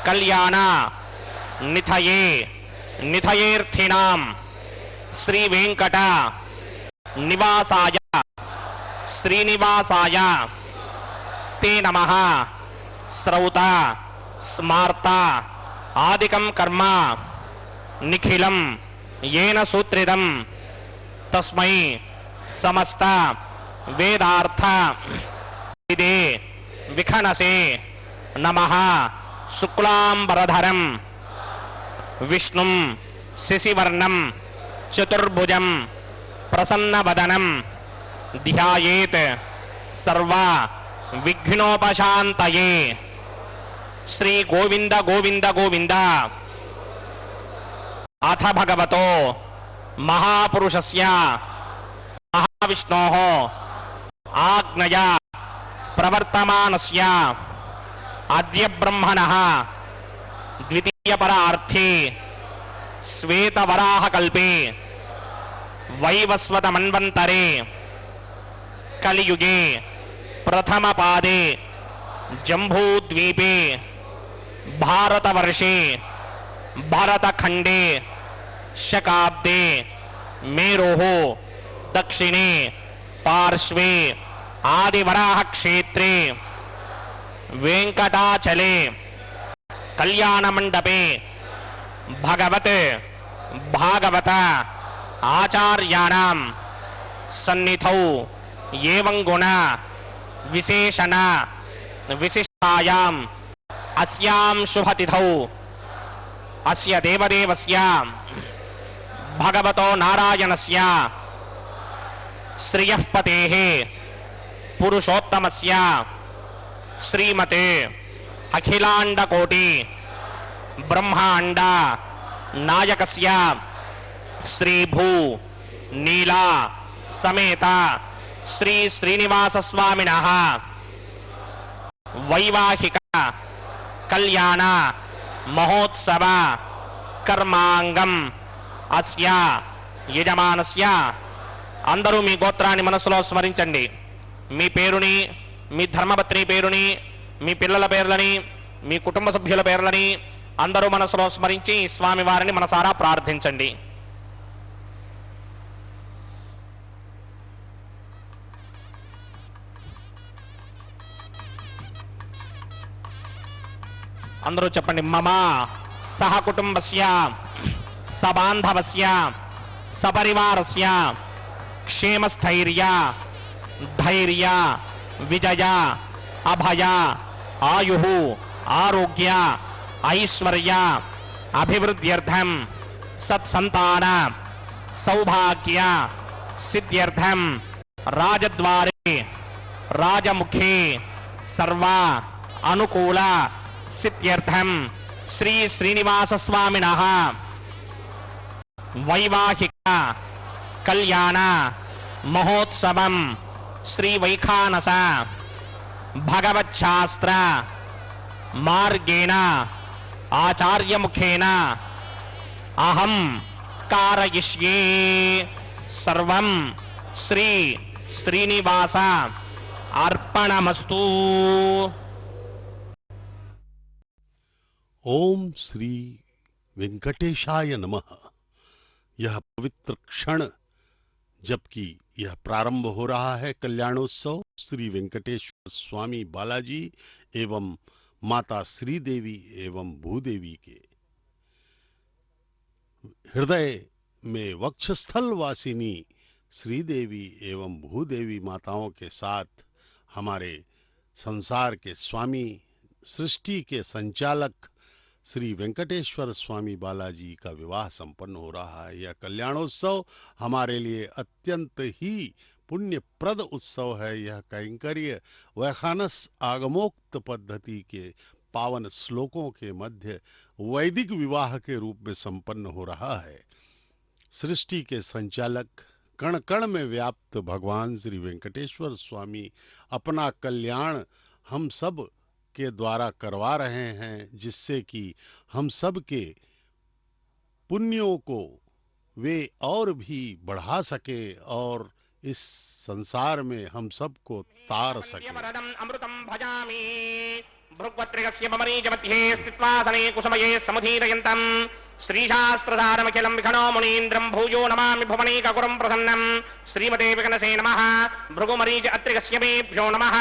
कल्याण निथये निथयेर्थिनां श्री वेंकट निवासाय श्रीनिवासाय ते नमः। श्रौता स्मार्ता आदिकं कर्म निखिलं येन सूत्रितं तस्मै समस्त वेदार्थ विदे विखनसे नमः। शुक्लांबरधरं विष्णुं शशिवर्णं चतुर्भुजं प्रसन्नवदनं ध्यायेत् सर्व विघ्नोपशान्तये। श्री गोविंद गोविंद गोविंद। अथ भगवतो महापुरुषस्य महाविष्णोः आज्ञया प्रवर्तमानस्य अद्य ब्रह्मणः द्वितीयपरार्थे श्वेतवराहकल्पे वैवस्वतमन्वन्तरे कलियुगे प्रथमपादे जम्बूद्वीपे भारतवर्षे भारतखंडे शकाब्दे मेरोः दक्षिणे पार्श्वे आदिवराह क्षेत्रे वेंकटाचले कल्याण मंडपे भगवत भागवत आचार्याणां सन्निधौ एवं गुण विशेषण विशिष्टायाम् अस्यां शुभतिथौ अस्य देवदेवस्य भगवतो नारायणस्य श्रियः पतेः पुरुषोत्तमस्य श्रीमते अखिलांडकोटि ब्रह्मांड नायकस्य श्रीभू नीला समेत श्री श्रीनिवास स्वामिनः वैवाहिक कल्याण महोत्सव कर्मांगम अस्या यजमानस्य अंदरू मी गोत्राన్ని మనసులో స్మరించండి। మీ పేరుని మీ ధర్మపత్ని పేరుని మీ పిల్లల పేర్లని మీ కుటుంబ సభ్యుల పేర్లని అందరూ మనసులో స్మరించి స్వామి వారిని మనసారా ప్రార్థించండి। అందరూ చెప్పండి। మమ సహ కుటుంబస్య సబాంధవస్య సపరివారస్య క్షేమస్థైర్య धैर्य विजय अभय आयु आरोग्य ऐश्वर्य अभिवृद्ध्यर्थम सत्संतान सौभाग्य सिद्ध्यर्थम राजद्वारे राजमुखे सर्व अनुकूल सिद्ध्यर्थम श्री श्रीनिवास स्वामिनः वैवाहिक कल्याण महोत्सवं श्री वैखानस भगवच्छास्त्र मार्गेण आचार्य मुखेन अहम कारयिष्ये सर्वं श्री श्रीनिवास अर्पणमस्तु। ओम श्री वेंकटेशाय नमः। यह पवित्र क्षण जबकि यह प्रारंभ हो रहा है कल्याणोत्सव श्री वेंकटेश्वर स्वामी बालाजी एवं माता श्रीदेवी एवं भूदेवी के हृदय में वक्षस्थल वासिनी श्रीदेवी एवं भूदेवी माताओं के साथ हमारे संसार के स्वामी सृष्टि के संचालक श्री वेंकटेश्वर स्वामी बालाजी का विवाह संपन्न हो रहा है। यह कल्याणोत्सव हमारे लिए अत्यंत ही पुण्यप्रद उत्सव है। यह कैंकर्य वैखानस आगमोक्त पद्धति के पावन श्लोकों के मध्य वैदिक विवाह के रूप में संपन्न हो रहा है। सृष्टि के संचालक कण कण में व्याप्त भगवान श्री वेंकटेश्वर स्वामी अपना कल्याण हम सब के द्वारा करवा रहे हैं, जिससे कि हम सब के पुण्यों को वे और भी बढ़ा सके और इस संसार में हम सबको तार सके। भृग्वत्रिगस्य ममरीजमध्ये स्थित्वा सने कुसुमये समुदीरयन्तम् श्रीशास्त्रसारमखिलं विखनो मुनीन्द्रं भूयो नमामि भुवनेककुरं प्रसन्नं श्रीमते विकनसे नमः भृगुमरीज अत्रिगस्य मेभ्यो नमः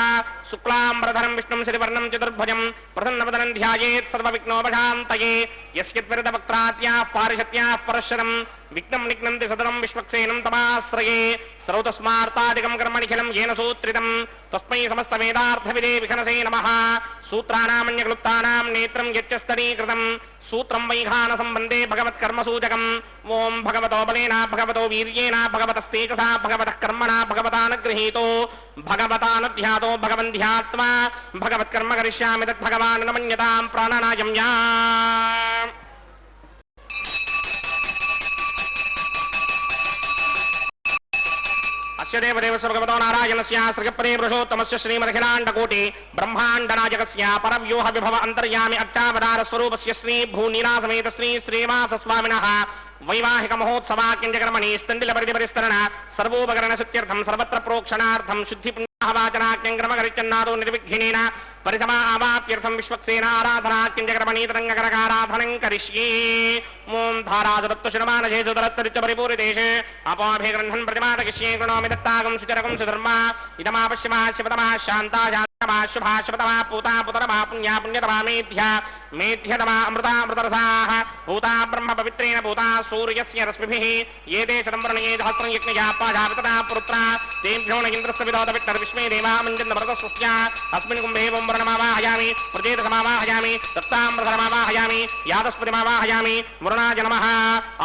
शुक्लाम्बरधरं विष्णुं श्रीवर्णं चतुर्भुजं प्रसन्नवदनं ध्यायेत् सर्वविघ्नोपशान्तये यस्यद्विरदवक्त्रात्याः पारिषत्याः परश्वरं विघ्नं निघ्नन्ति सदनं विश्वक्सेनं तमाश्रये सर्वतस्मार्तादिकं कर्मनिखिलं येन सूत्रितं तस्मै समस्तवेदार्थविदे विघनसे नमः सूत्राणामन्यक्लुप्तानां नेत्रं यच्चस्तरीकृतं सूत्रं वैघानसम्बन्धे भगवत्कर्मसूचकम् ओं भगवतो बलेन भगवतो वीर्येण भगवतस्तेजसा भगवतः कर्मणा भगवतानुगृहीतो भगवतानुध्यातो भगवन्ध्यात्मा भगवत्कर्म करिष्यामि तद्भगवान् न मन्यतां प्राणनायं या अस्य देवदेवस्य भगवतो नारायणस्य श्रीपदे पुरुषोत्तमस्य श्रीमदखिलाण्डकोटि ब्रह्माण्डनायकस्य परव्यूह विभव अन्तर्यामि अर्चावतार स्वरूपस्य श्री भूनीलासमेत श्री श्रीवासस्वामिनः वैवाहिक महोत्सवाक्यञ्जकर्मणि स्तण्डिलपरिधिपरिस्तरण सर्वोपकरणशुद्ध्यर्थं सर्वत्र प्रोक्षणार्थं शुद्धिपुण्याहवाचनाक्यङ्क्रमकरिचन्नादो निर्विघ्नेन परिसमा आवाप्यर्थं विश्वक्सेन आराधनाक्यञ्जकर्मणि तरङ्गकरकाराधनं करिष्ये ओं धाराजरत्तशिरमानजेजुदरत्तरित्य परिपूरितेषे अपोभिगृह्णन् प्रतिमादकिष्ये कृणोमि दत्तागं सुचरकं सुधर्मा इदमापश्यमा शिवतमा शान्ता शान्तमा शुभा शिवतमा पूता पुतरमा पुण्या पुण्यतमा मेध्या मेध्यतमा अमृता अमृतरसाः पूता ब्रह्म पवित्रेण पूता सूर्यस्य रश्मिभिः ये ते चतुर्वर्णये सहस्रं यज्ञया पाजावितता पुरुत्रा तेभ्यो न इन्द्रस्य विदोदविट्टर् विश्वे देवा मञ्जन्नमरुतस्वस्या अस्मिन् कुम्भे वम्बरणमावाहयामि प्रजेतसमावाहयामि दत्ताम्रधरमावाहयामि यादस्पतिमावाहयामि मुरणाय नमः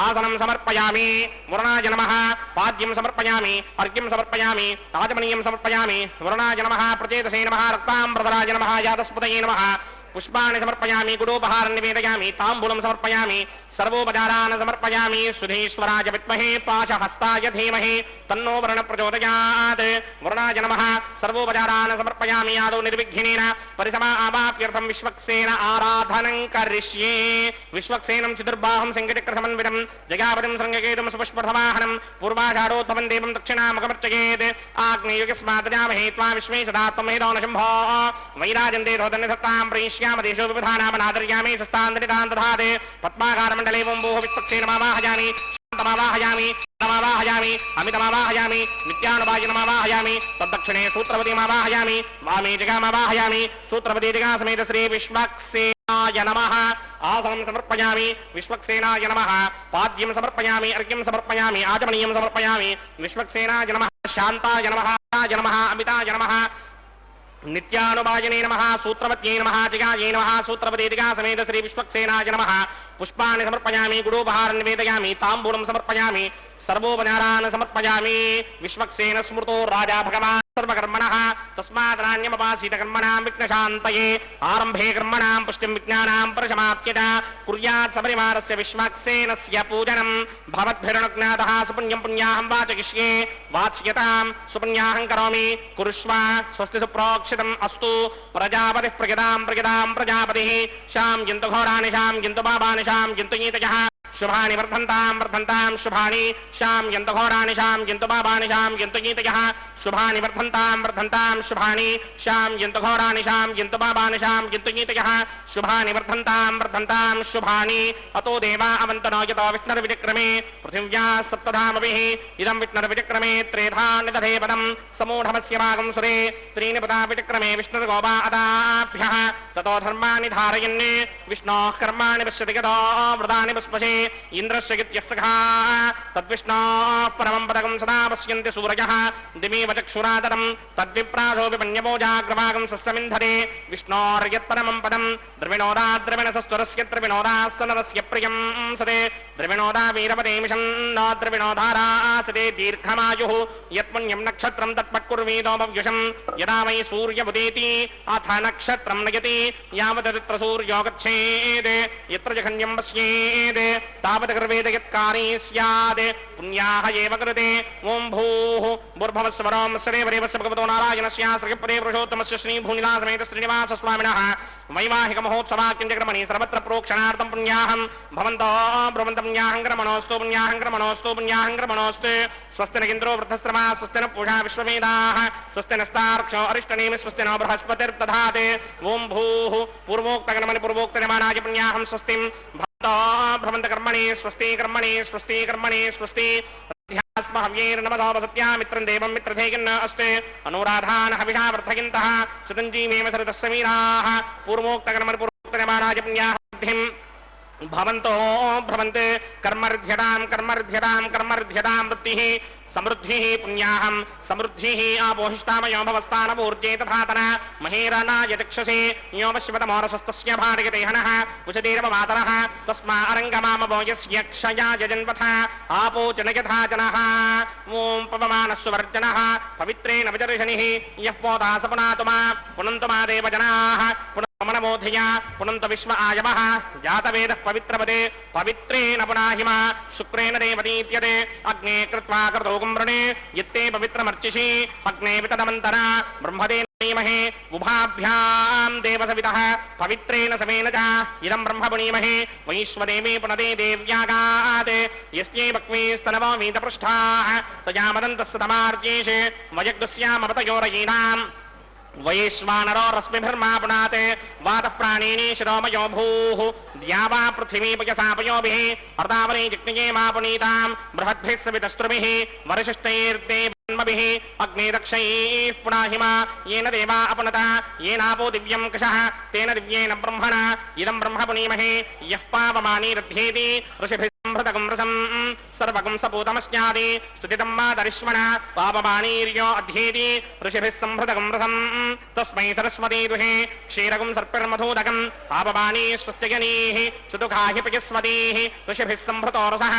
आसनं समर्पयामि मुरणाय नमः पाद्यं समर्पयामि अर्घ्यं समर्पयामि राजमणीयं समर्पयामि मुरणाय नमः प्रजेतसे नमः रक्ताम्रधराय नमः यादस्पतये नमः पुष्पाणि समर्पयामि गुडोपहारं निवेदयामि ताम्बूलं समर्पयामि सर्वोपचारान् समर्पयामि सुधीश्वराय विद्महे पाशहस्ताय धीमहि तन्नो वरुणः प्रचोदयात् वरुणाय नमः सर्वोपचारान् समर्पयामि आदौ निर्विघ्नेन परिसमा आवाप्यर्थं विश्वक्सेन आराधनं करिष्ये विश्वक्सेनं चतुर्बाहुं सिंहचक्रसमन्वितं जयावतिं शृङ्गकेतुं सुपुष्पधवाहनं पूर्वाषाढोत्थमं देवं दक्षिणामुखमर्चयेत् आग्नेयुगस्मादजामहे त्वा विश्वे सदा त्वमेधो न शम्भो वैराजन्ते धोतन्निधत्तां प्रैष्यामि देशो विधानामनादर्यामि सस्तान्दनितान् दधाते पद्माकारमण्डले वोम्बोः विश्वक्सेन मावाहयामि शान्तमावाहयामि मावाहयामि अमितमावाहयामि नित्यानुवायनमावाहयामि तद्दक्षिणे सूत्रवतीमावाहयामि वामे जगामावाहयामि सूत्रवती जगासमेत श्री विश्वक्सेनाय नमः आसनं समर्पयामि विश्वक्सेनाय नमः पाद्यं समर्पयामि अर्घ्यं समर्पयामि आचमनीयं समर्पयामि विश्वक्सेनाय नमः शान्ताय नमः अमिताय नमः नित्यानुवायने नमः सूत्रवत्यै नमः जिगायै नमः सूत्रवती जिगा समेत श्री विश्वक्सेनाय नमः पुष्पाणि समर्पयामि गुडोपहारं निवेदयामि ताम्बूलं समर्पयामि सर्वोपचारान् समर्पयामि विश्वक्सेन स्मृतो राजा भगवान् सर्वकर्मणः तस्माद् कर्मणां विघ्नशान्तये आरम्भे कर्मणां पुष्टिं विज्ञानां परसमाप्यत कुर्यात् सपरिवारस्य विश्वक्सेनस्य पूजनं भवद्भिरनुज्ञातः सुपुण्यं पुण्याहं वाचयिष्ये वाच्यतां सुपुण्याहं करोमि कुरुष्व स्वस्ति सुप्रोक्षितम् अस्तु प्रजापतिः प्रजदां प्रजापतिः शां जन्तु घोराणि शां जन्तु पापानि शां जन्तु नीतयः शुभानि वर्धन्तां शुभानि शां यन्तु घोराणि शां जन्तु पापानि शां जन्तु नीतयः शुभानि वर्धन्तां शुभानि शां यन्तु घोराणि शां जन्तु पापानि शां जन्तु नीतयः शुभानि वर्धन्तां शुभानि अतो देवा अवन्तनो यतो विष्णुर्विचक्रमे पृथिव्याः सप्तधामभिः इदं विष्णुर्विचक्रमे त्रेधा निदधे पदं समूढमस्य भागं सुरे त्रीणि पदा विचक्रमे विष्णुर्गोपा अदाभ्यः ततो धर्माणि धारयन् विष्णोः कर्माणि पश्यति गतो व्रतानि पुष्पशे इन्द्रस्य गित्यस्सखा तद्विष्णोः परमं पदकं सदा पश्यन्ति सूरयः दिमेव चक्षुरातरं तद्विप्रासोऽपि पन्यमोजाग्रभागं सस्यमिन्धते विष्णोर्यत्परमं पदं द्रविणोदाद्रविणसस्तुरस्य द्रविणोदासनरस्य प्रियं सते द्रविणोदा वीरपदेमिषं न द्रविणोधारासते दीर्घमायुः यत्पुण्यं नक्षत्रं तत्पट्कुर्वीदोपव्युषं यदा वै सूर्यमुदेति अथ नक्षत्रं नयति यावत् तत्र सूर्यो गच्छेत् यत्र जघन्यं पश्येत् तावत् कर्वेद यत्कारी स्यात् पुण्याः एव कृते ओम भूः भूर्भुवस्वरं सदेवदेवस्य भगवतो नारायणस्य श्रीपदे पुरुषोत्तमस्य श्रीभूनिलासमेत श्रीनिवास स्वामिनः वैवाहिक महोत्सवाक्यञ्चक्रमणि सर्वत्र प्रोक्षणार्थं पुण्याहं भवन्तो ब्रुवन्तं पुण्याहं क्रमणोऽस्तु पुण्याहं क्रमणोऽस्तु पुण्याहं क्रमणोऽस्तु स्वस्ति न इन्द्रो वृद्धश्रमा स्वस्ति न पूषा विश्ववेदाः स्वस्ति नस्तार्क्ष्यो अरिष्टनेमि स्वस्ति नो बृहस्पतिर्दधाते ओम भूः पूर्वोक्तकर्मणि पूर्वोक्तयमानाय पुण्याहं स्वस्तिं भवन्तो भ्रमन्त कर्मणि स्वस्ति कर्मणि स्वस्ति कर्मणि स्वस्ति नमः मित्रं देवं मित्रधेयन्न अस्ते अनुराधान हविषा वर्धयन्तः सतञ्जीवेम सरितः समीराः पूर्वोक्तकर्मणि पूर्वोक्तयमानाय पुण्याहं भवन्तो भ्रमन्ते कर्मर्ध्यतां कर्मर्ध्यतां कर्मर्ध्यतां वृत्तिः समृद्धिः पुण्याहं समृद्धिः आपोहिष्टामयो भवस्तानपूर्जे तथातना महेरनाय चक्षसे योमशिवतमोरसस्तस्य भार्यते हनः कुशतीरवमातरः तस्मा अरङ्गमामवो यस्य क्षयाय जन्मथा आपोचन यथा जनः ॐ पवमानस्वर्जनः पवित्रेण विदर्शनिः यः पोता स पुनातुमा पुनन्तुमा देवजनाः मनमोधया पुनन्त विश्व आयवः जातवेदः पवित्रपदे पवित्रेण पुनाहिमा शुक्रेण देवतीत्यते अग्ने कृत्वा कृतोगुं वृणे यत्ते पवित्रमर्चिषि अग्ने वितदमन्तरा ब्रह्मदेव पुनीमहे उभाभ्यां देवसवितः पवित्रेण समेन च इदं ब्रह्म पुनीमहे वैश्वदेवे पुनदे देव्यागात् यस्यै भक्ष्मीस्तनवो वीतपृष्ठाः तया मदन्तस्य तमार्जेषे वयग्दस्यामपतयोरयीनाम् वैश्वानरो रश्मिभिर्मापुनाते वातः प्राणिनी शिरोमयो भूः द्यावा पृथिवी पयसापयोभिः अर्धावनी जिग्निये मापुनीतां बृहद्भिः सवितस्त्रुभिः वरिशिष्टैर्देवन्मभिः अग्निरक्षैः पुनाहिमा येन देवा अपनता येनापो दिव्यं कृशः तेन दिव्येन ब्रह्मणा इदं ब्रह्म पुनीमहे यः पावमानीरध्येति ऋषिभिः संभृतकं रसं सर्वकं सपूतमस्यादि स्तुतितं मातरिश्वना पापमानीर्यो अध्येति ऋषिभिः संभृतकं रसं तस्मै सरस्वती दुहे क्षीरकं सर्पिर्मधूदकं पापमानी स्वस्त्यजनीः सुदुःखाहि पयस्वतीः ऋषिभिः संभृतो रसः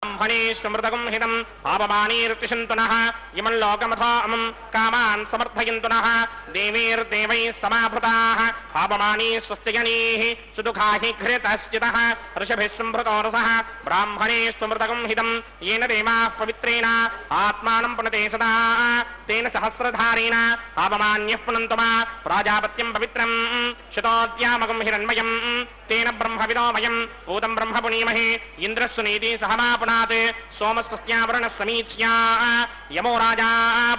ब्राह्मणेष्वमृतकं हितं पापमानीर्तिशन्तु नः इमं लोकमथोऽमं कामान् समर्थयन्तु नः देवीर्देवैः समाभृताः पापमानी स्वस्त्यजनीः सुदुःखाहि घृतश्चितः ऋषिभिः संभृतो रसः ब्राह्मणेष्वमृतकं हितं येन देवाः पवित्रेण आत्मानं पुनते सदा तेन सहस्रधारेण पापमान्यः पुनन्तु मा प्राजापत्यं पवित्रं शतोद्यामकं हिरण्मयं तेन ब्रह्मविदोमयं पूतं ब्रह्म पुनीमहे इन्द्रस्वनीति सहमापुनात् सोमस्वस्त्यावरणः समीच्या यमो राजा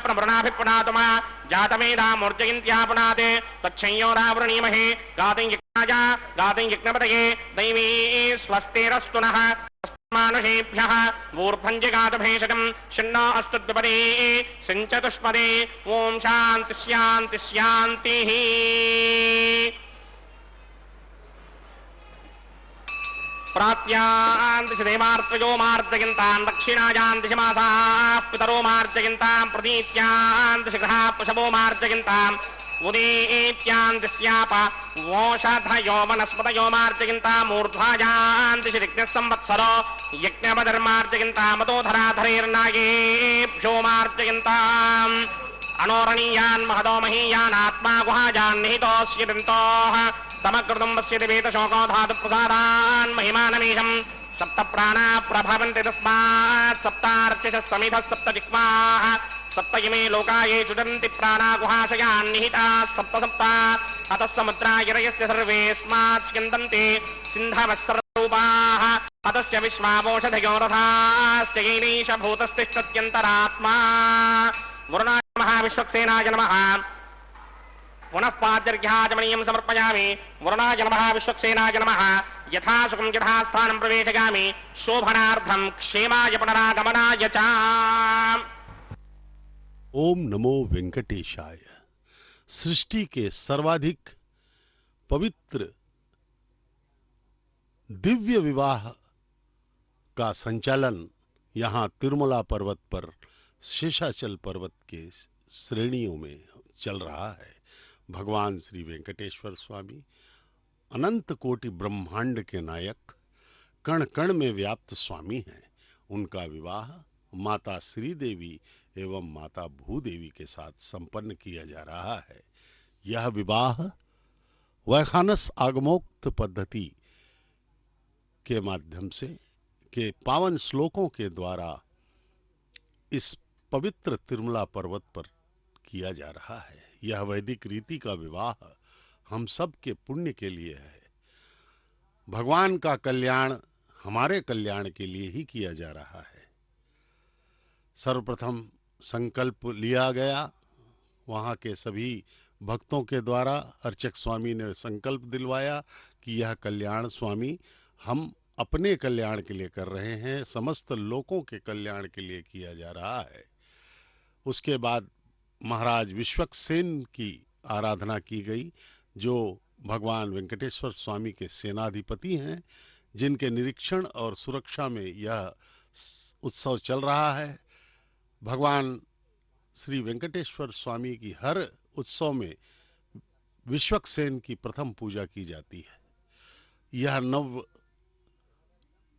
प्रवृणाभिपुनातु मा जातवेदा मूर्जयन्त्यापुनात् तच्छंयोरावृणीमहे गातुं यज्ञाय गातुं यज्ञपतये दैवी स्वस्तिरस्तु नः मानुषेभ्यः ऊर्ध्वञ्जगातभेषजं शन्नो अस्तु द्विपदे सिञ्चतुष्पदे ॐ शान्ति शान्ति शान्तिः प्रात्यान्तिश देवार्त्वयो मार्जयन्तां दक्षिणायान्तिश मासाः पितरो मार्जयन्तां प्रतीत्यान्तिश गृहाः पशवो मार्जयन्ताम् उदीत्यान्तिस्याप वोषधयो वनस्पतयो मार्जयन्ताम् ऊर्ध्वायान्तिश यज्ञः संवत्सरो यज्ञपदर्मार्जयन्ताम् अतोधराधरेर्नागेभ्यो मार्जयन्ताम् अनोरणीयान् महदो महीयान् आत्मा गुहायान् निहितोऽस्य दन्तोः तमकृतं वस्यति वेदशोको धातुप्रसादान् महिमानमीशं सप्त प्राणा प्रभवन्ति तस्मात् सप्तार्चिषः समिधः सप्त जिह्वाः सप्त इमे लोकाये चुदन्ति प्राणा गुहाशयान् निहिताः सप्त सप्त अतः समुद्रागिरयस्य सर्वेऽस्मात् स्यन्दन्ति सिन्धवः सर्वरूपाः अतस्य विश्वावोषधयो रथाश्च येनैष भूतस्तिष्ठत्यन्तरात्मा वरुणाय नमः विश्वक्सेनाय नमः पुनः पाद्यर्घ्याचमनीयं समर्पयामि वरुणाय नमः विश्वक्सेनाय नमः यथा सुखं यथा स्थानं प्रवेशयामि शोभनार्थं क्षेमाय पुनरागमनाय च। ओम नमो वेंकटेशाय। सृष्टि के सर्वाधिक पवित्र दिव्य विवाह का संचालन यहाँ तिरुमला पर्वत पर शेषाचल पर्वत के श्रेणियों में चल रहा है। भगवान श्री वेंकटेश्वर स्वामी अनंत कोटि ब्रह्मांड के नायक कण कण में व्याप्त स्वामी हैं। उनका विवाह माता श्री देवी एवं माता भूदेवी के साथ संपन्न किया जा रहा है। यह विवाह वैखानस आगमोक्त पद्धति के माध्यम से के पावन श्लोकों के द्वारा इस पवित्र तिरुमला पर्वत पर किया जा रहा है। यह वैदिक रीति का विवाह हम सब के पुण्य के लिए है। भगवान का कल्याण हमारे कल्याण के लिए ही किया जा रहा है। सर्वप्रथम संकल्प लिया गया, वहाँ के सभी भक्तों के द्वारा अर्चक स्वामी ने संकल्प दिलवाया कि यह कल्याण स्वामी हम अपने कल्याण के लिए कर रहे हैं, समस्त लोगों के कल्याण के लिए किया जा रहा है। उसके बाद महाराज विश्वक्सेन की आराधना की गई, जो भगवान वेंकटेश्वर स्वामी के सेनाधिपति हैं, जिनके निरीक्षण और सुरक्षा में यह उत्सव चल रहा है। भगवान श्री वेंकटेश्वर स्वामी की हर उत्सव में विश्वक्सेन की प्रथम पूजा की जाती है। यह नव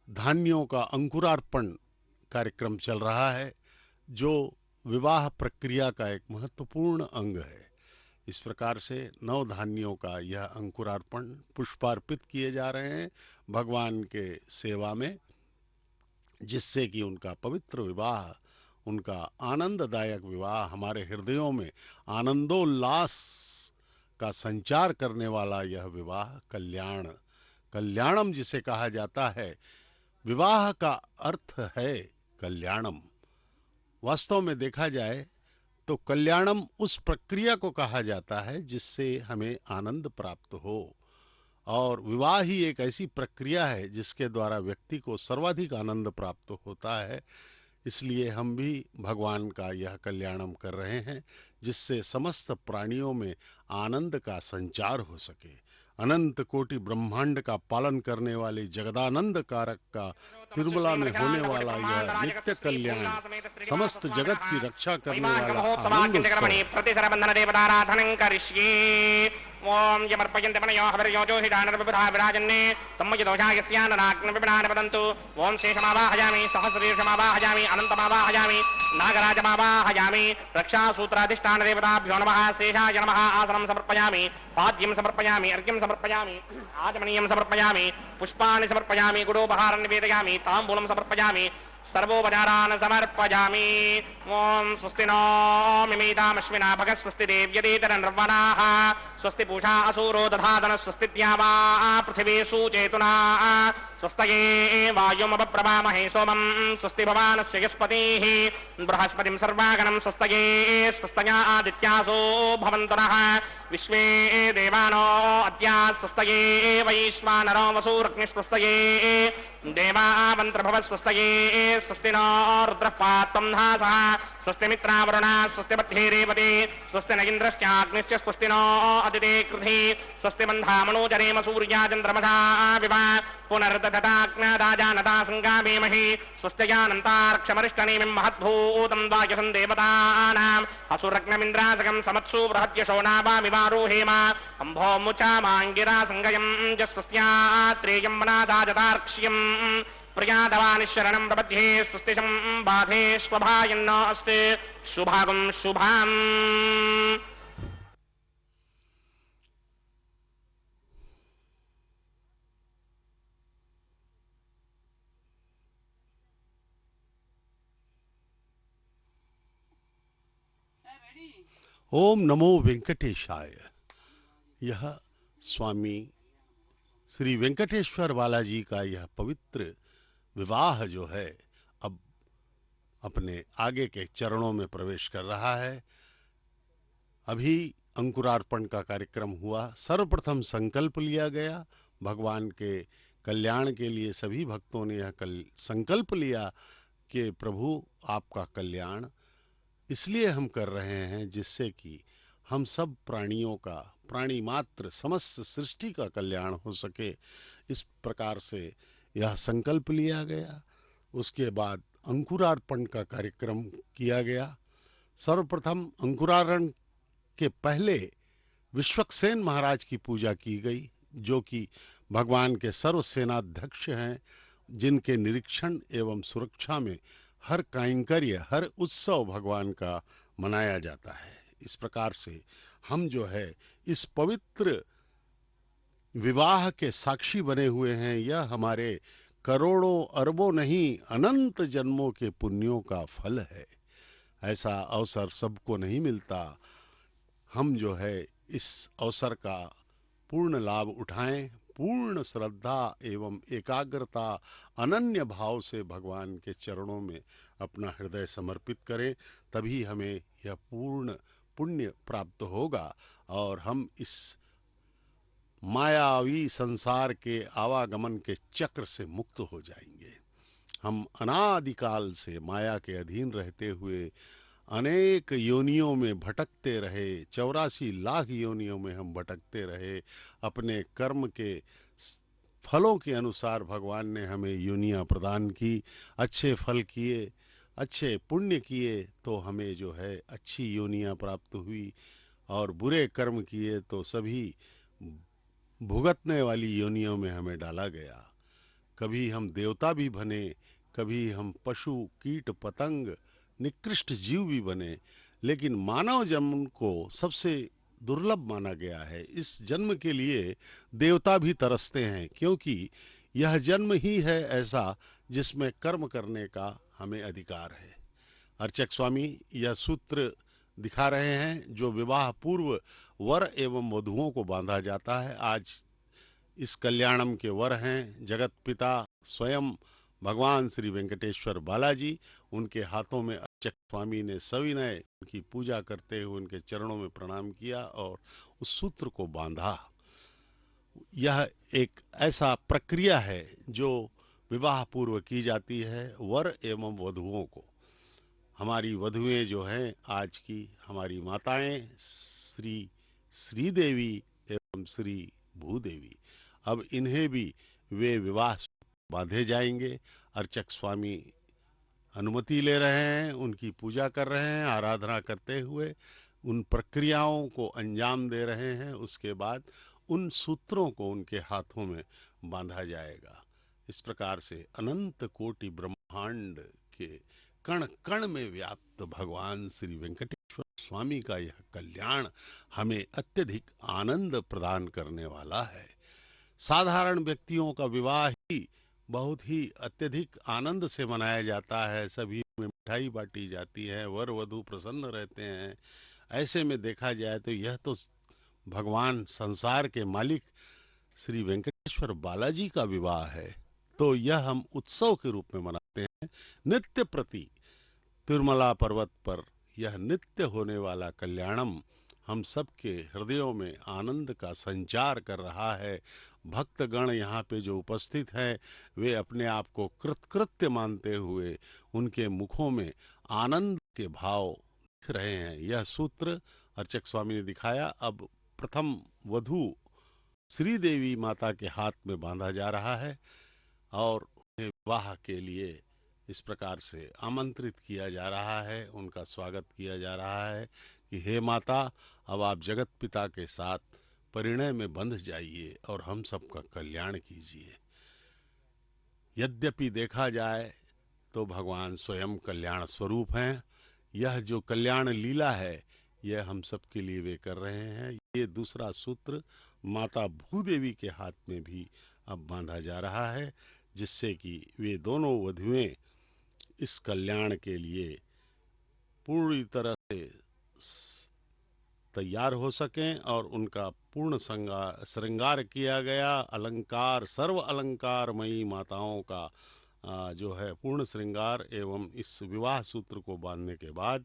धान्यों का अंकुरार्पण कार्यक्रम चल रहा है, जो विवाह प्रक्रिया का एक महत्वपूर्ण अंग है। इस प्रकार से नव धान्यों का यह अंकुरार्पण पुष्पार्पित किए जा रहे हैं भगवान के सेवा में, जिससे कि उनका पवित्र विवाह, उनका आनंददायक विवाह हमारे हृदयों में आनंदोल्लास का संचार करने वाला यह विवाह कल्याणम जिसे कहा जाता है। विवाह का अर्थ है कल्याणम। वास्तव में देखा जाए तो कल्याणम उस प्रक्रिया को कहा जाता है जिससे हमें आनंद प्राप्त हो, और विवाह ही एक ऐसी प्रक्रिया है जिसके द्वारा व्यक्ति को सर्वाधिक आनंद प्राप्त होता है। इसलिए हम भी भगवान का यह कल्याणम कर रहे हैं, जिससे समस्त प्राणियों में आनंद का संचार हो सके। अनंत कोटि ब्रह्मांड का पालन करने वाले जगदानंद कारक का तिरुमला में होने वाला यह नित्य कल्याण, समस्त जगत की रक्षा करने वाला आनंद उत्सव। ओम यमर्पयन्ते मनयो हविर्योजो हिडानर्विबुधा विराजन्ने तम्मयदोषायस्याननाग्न वदन्तु। ओम शेषमावाहयामि, सहस्रशीर्षमावाहयामि, अनन्तमावाहयामि, नागराजमावाहयामि। रक्षासूत्राधिष्ठान देवताभ्यो नमः। शेषाय नमः। आसनं समर्पयामि, पाद्यं समर्पयामि, अर्घ्यं समर्पयामि, आचमनीयं समर्पयामि, पुष्पाणि समर्पयामि, गुडोपहारं निवेदयामि, ताम्बूलं समर्पयामि, सर्वोपचारान् समर्पयामि। ओम स्वस्ति नो मिमीतामश्विना भगः, स्वस्ति देव्यदेतरन्नर्वणाः, स्वस्ति पूषा असुरो दधातन, स्वस्ति द्यावा पृथिवी सुचेतुना, स्वस्तये वायुमपप्रभामहे सोमं, स्वस्ति भवानस्य यस्पतिः बृहस्पतिं सर्वागणं, स्वस्तये स्वस्तया आदित्यासो भवन्तु नः, विश्वे देवानो अद्या स्वस्तये वैश्वानरो वसूरग्निस्वस्तये देवावन्त्रभव, स्वस्तये स्वस्ति नो रुद्रः पात्वं नासः, स्वस्ति मित्रावरुणा, स्वस्ति मध्ये रेवते, स्वस्ति न इन्द्रश्चाग्निश्च, स्वस्ति नो अदिते कृधि, स्वस्ति बन्धामनोजरेम सूर्याचन्द्रमसा विवा, पुनर्दधताग्नादाजानता संगामेमहि, स्वस्त्यजानन्तार्क्षमरिष्टनेमिं महद्भूतं वायुसं देवतानाम्, असुरग्नमिन्द्रासकं समत्सु बृहद्यशोनावामिवारोहेम, अम्भो मुचामाङ्गिरा संगयं च स्वस्त्यात्रेयं मनासाजतार्क्ष्यम्, प्रियादवानिशरणं प्रपद्ये, स्वस्तिशं बाधे स्वभायन्नो अस्ति शुभागं शुभाम्। ओम नमो वेंकटेशाय। यह स्वामी श्री वेंकटेश्वर बालाजी का यह पवित्र विवाह जो है अब अपने आगे के चरणों में प्रवेश कर रहा है। अभी अंकुरार्पण का कार्यक्रम हुआ। सर्वप्रथम संकल्प लिया गया भगवान के कल्याण के लिए। सभी भक्तों ने यह संकल्प लिया कि प्रभु आपका कल्याण इसलिए हम कर रहे हैं जिससे कि हम सब प्राणियों का, प्राणी मात्र समस्त सृष्टि का कल्याण हो सके। इस प्रकार से यह संकल्प लिया गया। उसके बाद अंकुरार्पण का कार्यक्रम किया गया। सर्वप्रथम अंकुरार्पण के पहले विश्वक्सेन महाराज की पूजा की गई, जो कि भगवान के सर्वसेनाध्यक्ष हैं, जिनके निरीक्षण एवं सुरक्षा में हर काइंकर्य, हर उत्सव भगवान का मनाया जाता है। इस प्रकार से हम जो है इस पवित्र विवाह के साक्षी बने हुए हैं। यह हमारे करोड़ों अरबों नहीं अनंत जन्मों के पुण्यों का फल है। ऐसा अवसर सबको नहीं मिलता। हम जो है इस अवसर का पूर्ण लाभ उठाएं, पूर्ण श्रद्धा एवं एकाग्रता अनन्य भाव से भगवान के चरणों में अपना हृदय समर्पित करें, तभी हमें यह पूर्ण पुण्य प्राप्त होगा और हम इस मायावी संसार के आवागमन के चक्र से मुक्त हो जाएंगे। हम अनादिकाल से माया के अधीन रहते हुए अनेक योनियों में भटकते रहे, 84 लाख योनियों में हम भटकते रहे। अपने कर्म के फलों के अनुसार भगवान ने हमें योनियां प्रदान की। अच्छे फल किए, अच्छे पुण्य किए तो हमें जो है अच्छी योनियां प्राप्त हुई, और बुरे कर्म किए तो सभी भुगतने वाली योनियों में हमें डाला गया। कभी हम देवता भी बने, कभी हम पशु कीट पतंग निकृष्ट जीव भी बने, लेकिन मानव जन्म को सबसे दुर्लभ माना गया है। इस जन्म के लिए देवता भी तरसते हैं, क्योंकि यह जन्म ही है ऐसा जिसमें कर्म करने का हमें अधिकार है। अर्चक स्वामी यह सूत्र दिखा रहे हैं जो विवाह पूर्व वर एवं वधुओं को बांधा जाता है। आज इस कल्याणम के वर हैं जगत पिता स्वयं भगवान श्री वेंकटेश्वर बालाजी। उनके हाथों में अर्चक स्वामी ने सविनय उनकी पूजा करते हुए उनके चरणों में प्रणाम किया और उस सूत्र को बांधा। यह एक ऐसा प्रक्रिया है जो विवाह पूर्व की जाती है वर एवं वधुओं को। हमारी वधुएं जो हैं आज की हमारी माताएं श्री श्रीदेवी एवं श्री भूदेवी, अब इन्हें भी वे विवाह बांधे जाएंगे। अर्चक स्वामी अनुमति ले रहे हैं, उनकी पूजा कर रहे हैं, आराधना करते हुए उन प्रक्रियाओं को अंजाम दे रहे हैं। उसके बाद उन सूत्रों को उनके हाथों में बांधा जाएगा। इस प्रकार से अनंत कोटि ब्रह्मांड के कण कण में व्याप्त भगवान श्री वेंकटेश्वर स्वामी का यह कल्याण हमें अत्यधिक आनंद प्रदान करने वाला है। साधारण व्यक्तियों का विवाह ही बहुत ही अत्यधिक आनंद से मनाया जाता है, सभी में मिठाई बांटी जाती है, वर वधू प्रसन्न रहते हैं। ऐसे में देखा जाए तो यह तो भगवान संसार के मालिक श्री वेंकटेश्वर बालाजी का विवाह है, तो यह हम उत्सव के रूप में मनाते हैं। नित्य प्रति तिरुमला पर्वत पर यह नित्य होने वाला कल्याणम हम सबके हृदयों में आनंद का संचार कर रहा है। भक्तगण यहाँ पे जो उपस्थित हैं वे अपने आप को कृतकृत्य मानते हुए उनके मुखों में आनंद के भाव दिख रहे हैं। यह सूत्र अर्चक स्वामी ने दिखाया। अब प्रथम वधू श्रीदेवी माता के हाथ में बांधा जा रहा है और उन्हें विवाह के लिए इस प्रकार से आमंत्रित किया जा रहा है, उनका स्वागत किया जा रहा है कि हे माता, अब आप जगत पिता के साथ परिणय में बंध जाइए और हम सबका कल्याण कीजिए। यद्यपि देखा जाए तो भगवान स्वयं कल्याण स्वरूप हैं। यह जो कल्याण लीला है यह हम सबके लिए वे कर रहे हैं। ये दूसरा सूत्र माता भूदेवी के हाथ में भी अब बांधा जा रहा है, जिससे कि वे दोनों वधुएं इस कल्याण के लिए पूरी तरह से तैयार हो सकें और उनका पूर्ण श्रृंगार किया गया। अलंकार सर्व अलंकारमयी माताओं का जो है पूर्ण श्रृंगार एवं इस विवाह सूत्र को बांधने के बाद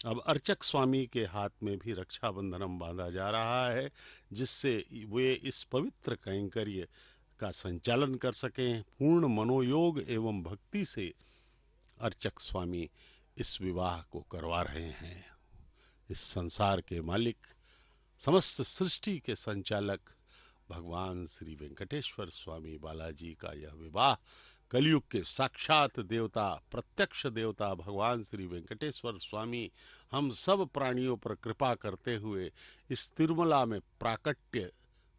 अब अर्चक स्वामी के हाथ में भी रक्षाबंधनम बांधा जा रहा है, जिससे वे इस पवित्र कैंकर्य का संचालन कर सकें। पूर्ण मनोयोग एवं भक्ति से अर्चक स्वामी इस विवाह को करवा रहे हैं। इस संसार के मालिक, समस्त सृष्टि के संचालक भगवान श्री वेंकटेश्वर स्वामी बालाजी का यह विवाह कलयुग के साक्षात देवता, प्रत्यक्ष देवता भगवान श्री वेंकटेश्वर स्वामी हम सब प्राणियों पर कृपा करते हुए इस तिरुमला में प्राकट्य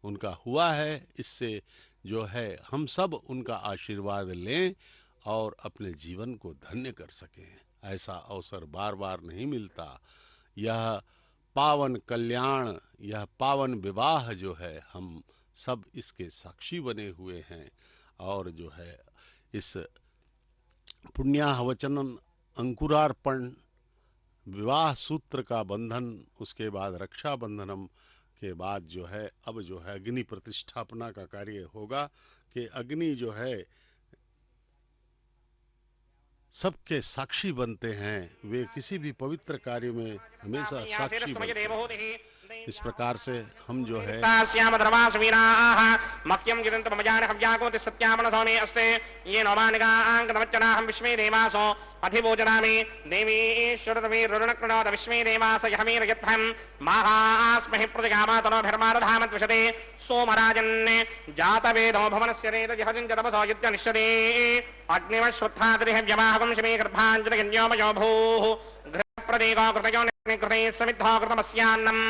उनका हुआ है। इससे जो है हम सब उनका आशीर्वाद लें और अपने जीवन को धन्य कर सकें। ऐसा अवसर बार बार नहीं मिलता। यह पावन कल्याण, यह पावन विवाह जो है हम सब इसके साक्षी बने हुए हैं और जो है इस पुण्याह वचन अंकुरार्पण, विवाह सूत्र का बंधन, उसके बाद रक्षा बंधनम के बाद जो है अब जो है अग्नि प्रतिष्ठापना का कार्य होगा कि अग्नि जो है सबके साक्षी बनते हैं, वे किसी भी पवित्र कार्य में हमेशा साक्षी बनते हैं। इस प्रकार से हम जो है श्याम धर्मास वीराः मह्यं गिरन्त ममजान हव्याकोति सत्यामनसो मे अस्ते ये नवानिगाङ्गनवच्चनाहं विश्वे देवासो अधिभोजनामि देवी ईश्वरवीरुणक्रणोद विश्वे देवास यहमीरयत्थं माहास्महि प्रतिगामातनोभिर्मारधामद्विषते सोमराजन् जातवेदो भवनस्य रेतजहजञ्जतपसो युद्धनिश्यते अग्निवश्वत्थाद्रिहव्यमाहकं शमे गर्भाञ्जनगन्योमयो भूः प्रदेको कृतयो कृते समिद्धो कृतमस्यान्नम्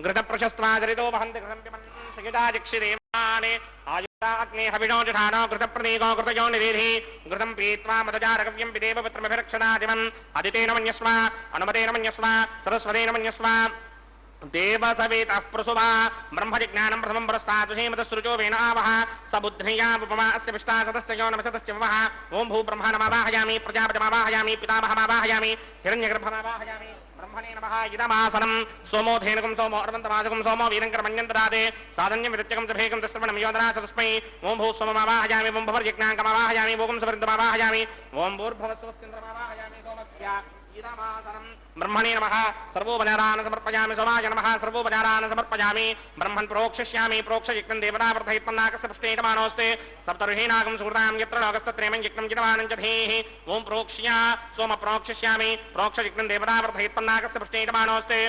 घृतप्रशस्त्वाचरितो वहन्ति घृतं पिबन् सयुजाजिक्षिदेवाने आयुधा अग्ने हविषो जुषाणो घृतप्रदेको कृतयो निरेधि घृतं पीत्वा मदजारकव्यं पिदेव पुत्रमभिरक्षदादिवम् अदितेन मन्यस्व अनुमतेन मन्यस्व सरस्वतेन मन्यस्व देवसवेतः प्रसुभा ब्रह्मजिज्ञानं प्रथमं पुरस्तादुषेमतसृजो वेनावः सबुद्ध्या उपमा अस्य विष्टा सतश्च यो नमसतश्च वः ओं भू ब्रह्माणमावाहयामि प्रजापतिमावाहयामि पितामहमावाहयामि हिरण्यगर्भमावाहयामि ब्रह्मणे नमः इदमासनं सोमो धेनुकं सोमो अर्वन्तमाजकं सोमो वीरङ्करमन्यन्तरादे साधन्यं विरुच्यकं च भेकं च श्रवणं योधरा सतस्मै ओं भू सोममावाहयामि ओं भवर्यज्ञाङ्कमावाहयामि भोगं सवृन्दमावाहयामि ओं भूर्भुवस्वश्चन्द्रमावाहयामि सोमस्य ब्रह्मणे नमः सर्वोपचारान् समर्पयामि सोमाय नमः सर्वोपचारान् समर्पयामि ब्रह्मन् प्रोक्षयिष्यामि प्रोक्षयिक्तं देवतावर्धयित्पन्नाकस्य पुष्टेयमानोऽस्ते सप्तऋषीणागं सुहृदां यत्र लोकस्तत्रेमं यज्ञं जितवानं च धीः ओं प्रोक्ष्य सोम प्रोक्षयिष्यामि प्रोक्षयिक्तं देवतावर्धयित्पन्नाकस्य पुष्टेयमानोऽस्ते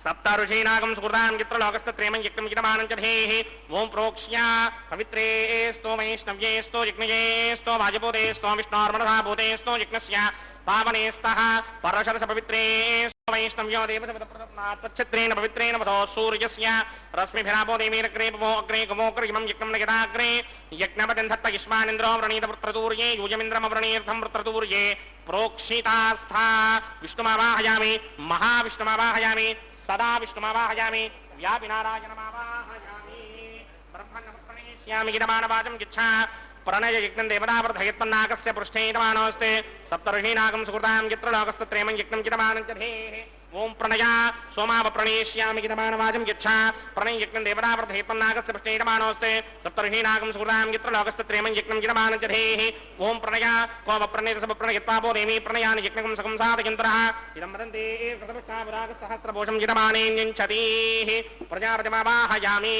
सप्त ऋषीणागं सुहृदां यत्र लोकस्तत्रेमं यज्ञं जितवानं च धीः ओं प्रोक्ष्य पवित्रे स्तो वैष्णव्ये स्तो यज्ञये स्तो वाजपूते स्तो विष्णोर्मनसा भूते स्तो यज्ञस्य पावने स्तः परशरस पवित्रे वैष्णव्यो देवसवितप्रतप्नात्तच्छत्रेण पवित्रेण वधो सूर्यस्य रश्मिभिरापो देवीरग्रे पवो अग्रे गमोऽग्रयमं यज्ञं न यदाग्रे यज्ञपतिं धत्त युष्मानिन्द्रो व्रणीत वृत्रतूर्ये यूयमिन्द्रमव्रणीर्थं वृत्रतूर्ये प्रोक्षितास्था विष्णुमावाहयामि महाविष्णुमावाहयामि सदा विष्णुमावाहयामि व्यापिनारायणमावाहयामि ब्रह्मण्यप्रणेष्यामि गिरमाणवाचं गिच्छा प्रणय यज्ञं देवतावर्धयत्पन्नाकस्य पृष्ठेयमानोऽस्ते सप्तऋषीणागं सुहृदां यत्र लोकस्तत्रेमं यज्ञं जितमानं च धीः ओं प्रणया सोमाव प्रणेष्यामि गितमानवाचं गिच्छा प्रणय यज्ञं देवतावर्धयत्पन्नाकस्य पृष्ठेयमानोऽस्ते सप्तऋषीणागं सुहृदां यत्र लोकस्तत्रेमं यज्ञं जितमानं च धीः ओं प्रणया कोम प्रणेत सब प्रणयत्वापो देवी प्रणयानि यज्ञकं सकं साधयन्तरः इदं वदन्ति कृतपुष्टाविरागसहस्रभूषं जितमानेऽन्यञ्चतीः प्रजापतिमावाहयामि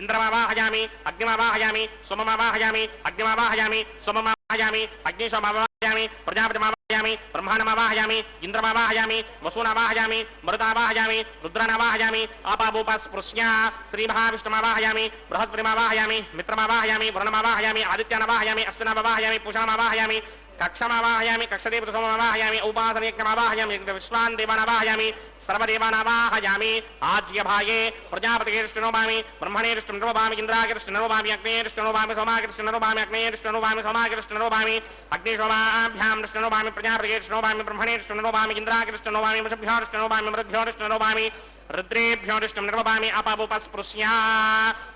इंद्रमावाहयामि अग्निमावाहयामि सोममावाहयामि अग्निमावाहयामि सोममावाहयामि अग्निशोममावाहयामि प्रजापतिमावाहयामि ब्रह्माणमावाहयामि इंद्रमावाहयामि वसूनावाहयामि मरुतावाहयामि रुद्रानावाहयामि अपाभूपस्पृश्या श्रीमहाविष्णुमावाहयामि बृहस्पतिमावाहयामि मित्रमावाहयामि वरुणमावाहयामि आदित्यानावाहयामि अश्विनामावाहयामि पूषणमावाहयामि कक्षमावाहयामि कक्षदेवतसोममावाहयामि उपासनयज्ञमावाहयामि विश्वान् देवानावाहयामि सर्वदेवानावाहयामि आज्यभागे प्रजापतिर्ष्टनोभामि ब्रह्मणेर्ष्टनोभामि इन्द्रागिर्ष्टनोभामि अग्नेर्ष्टनोभामि सोमागिर्ष्टनोभामि अग्नेर्ष्टनोभामि सोमागिर्ष्टनोभामि अग्निशोमाभ्यां दृष्टनोभामि प्रजापतिर्ष्टनोभामि ब्रह्मणेर्ष्टनोभामि इन्द्रागिर्ष्टनोभामि वसुभ्योर्ष्टनोभामि मरुद्भ्योर्ष्टनोभामि रुद्रेभ्योर्ष्टं निर्वभामि अपावुपस्पृश्या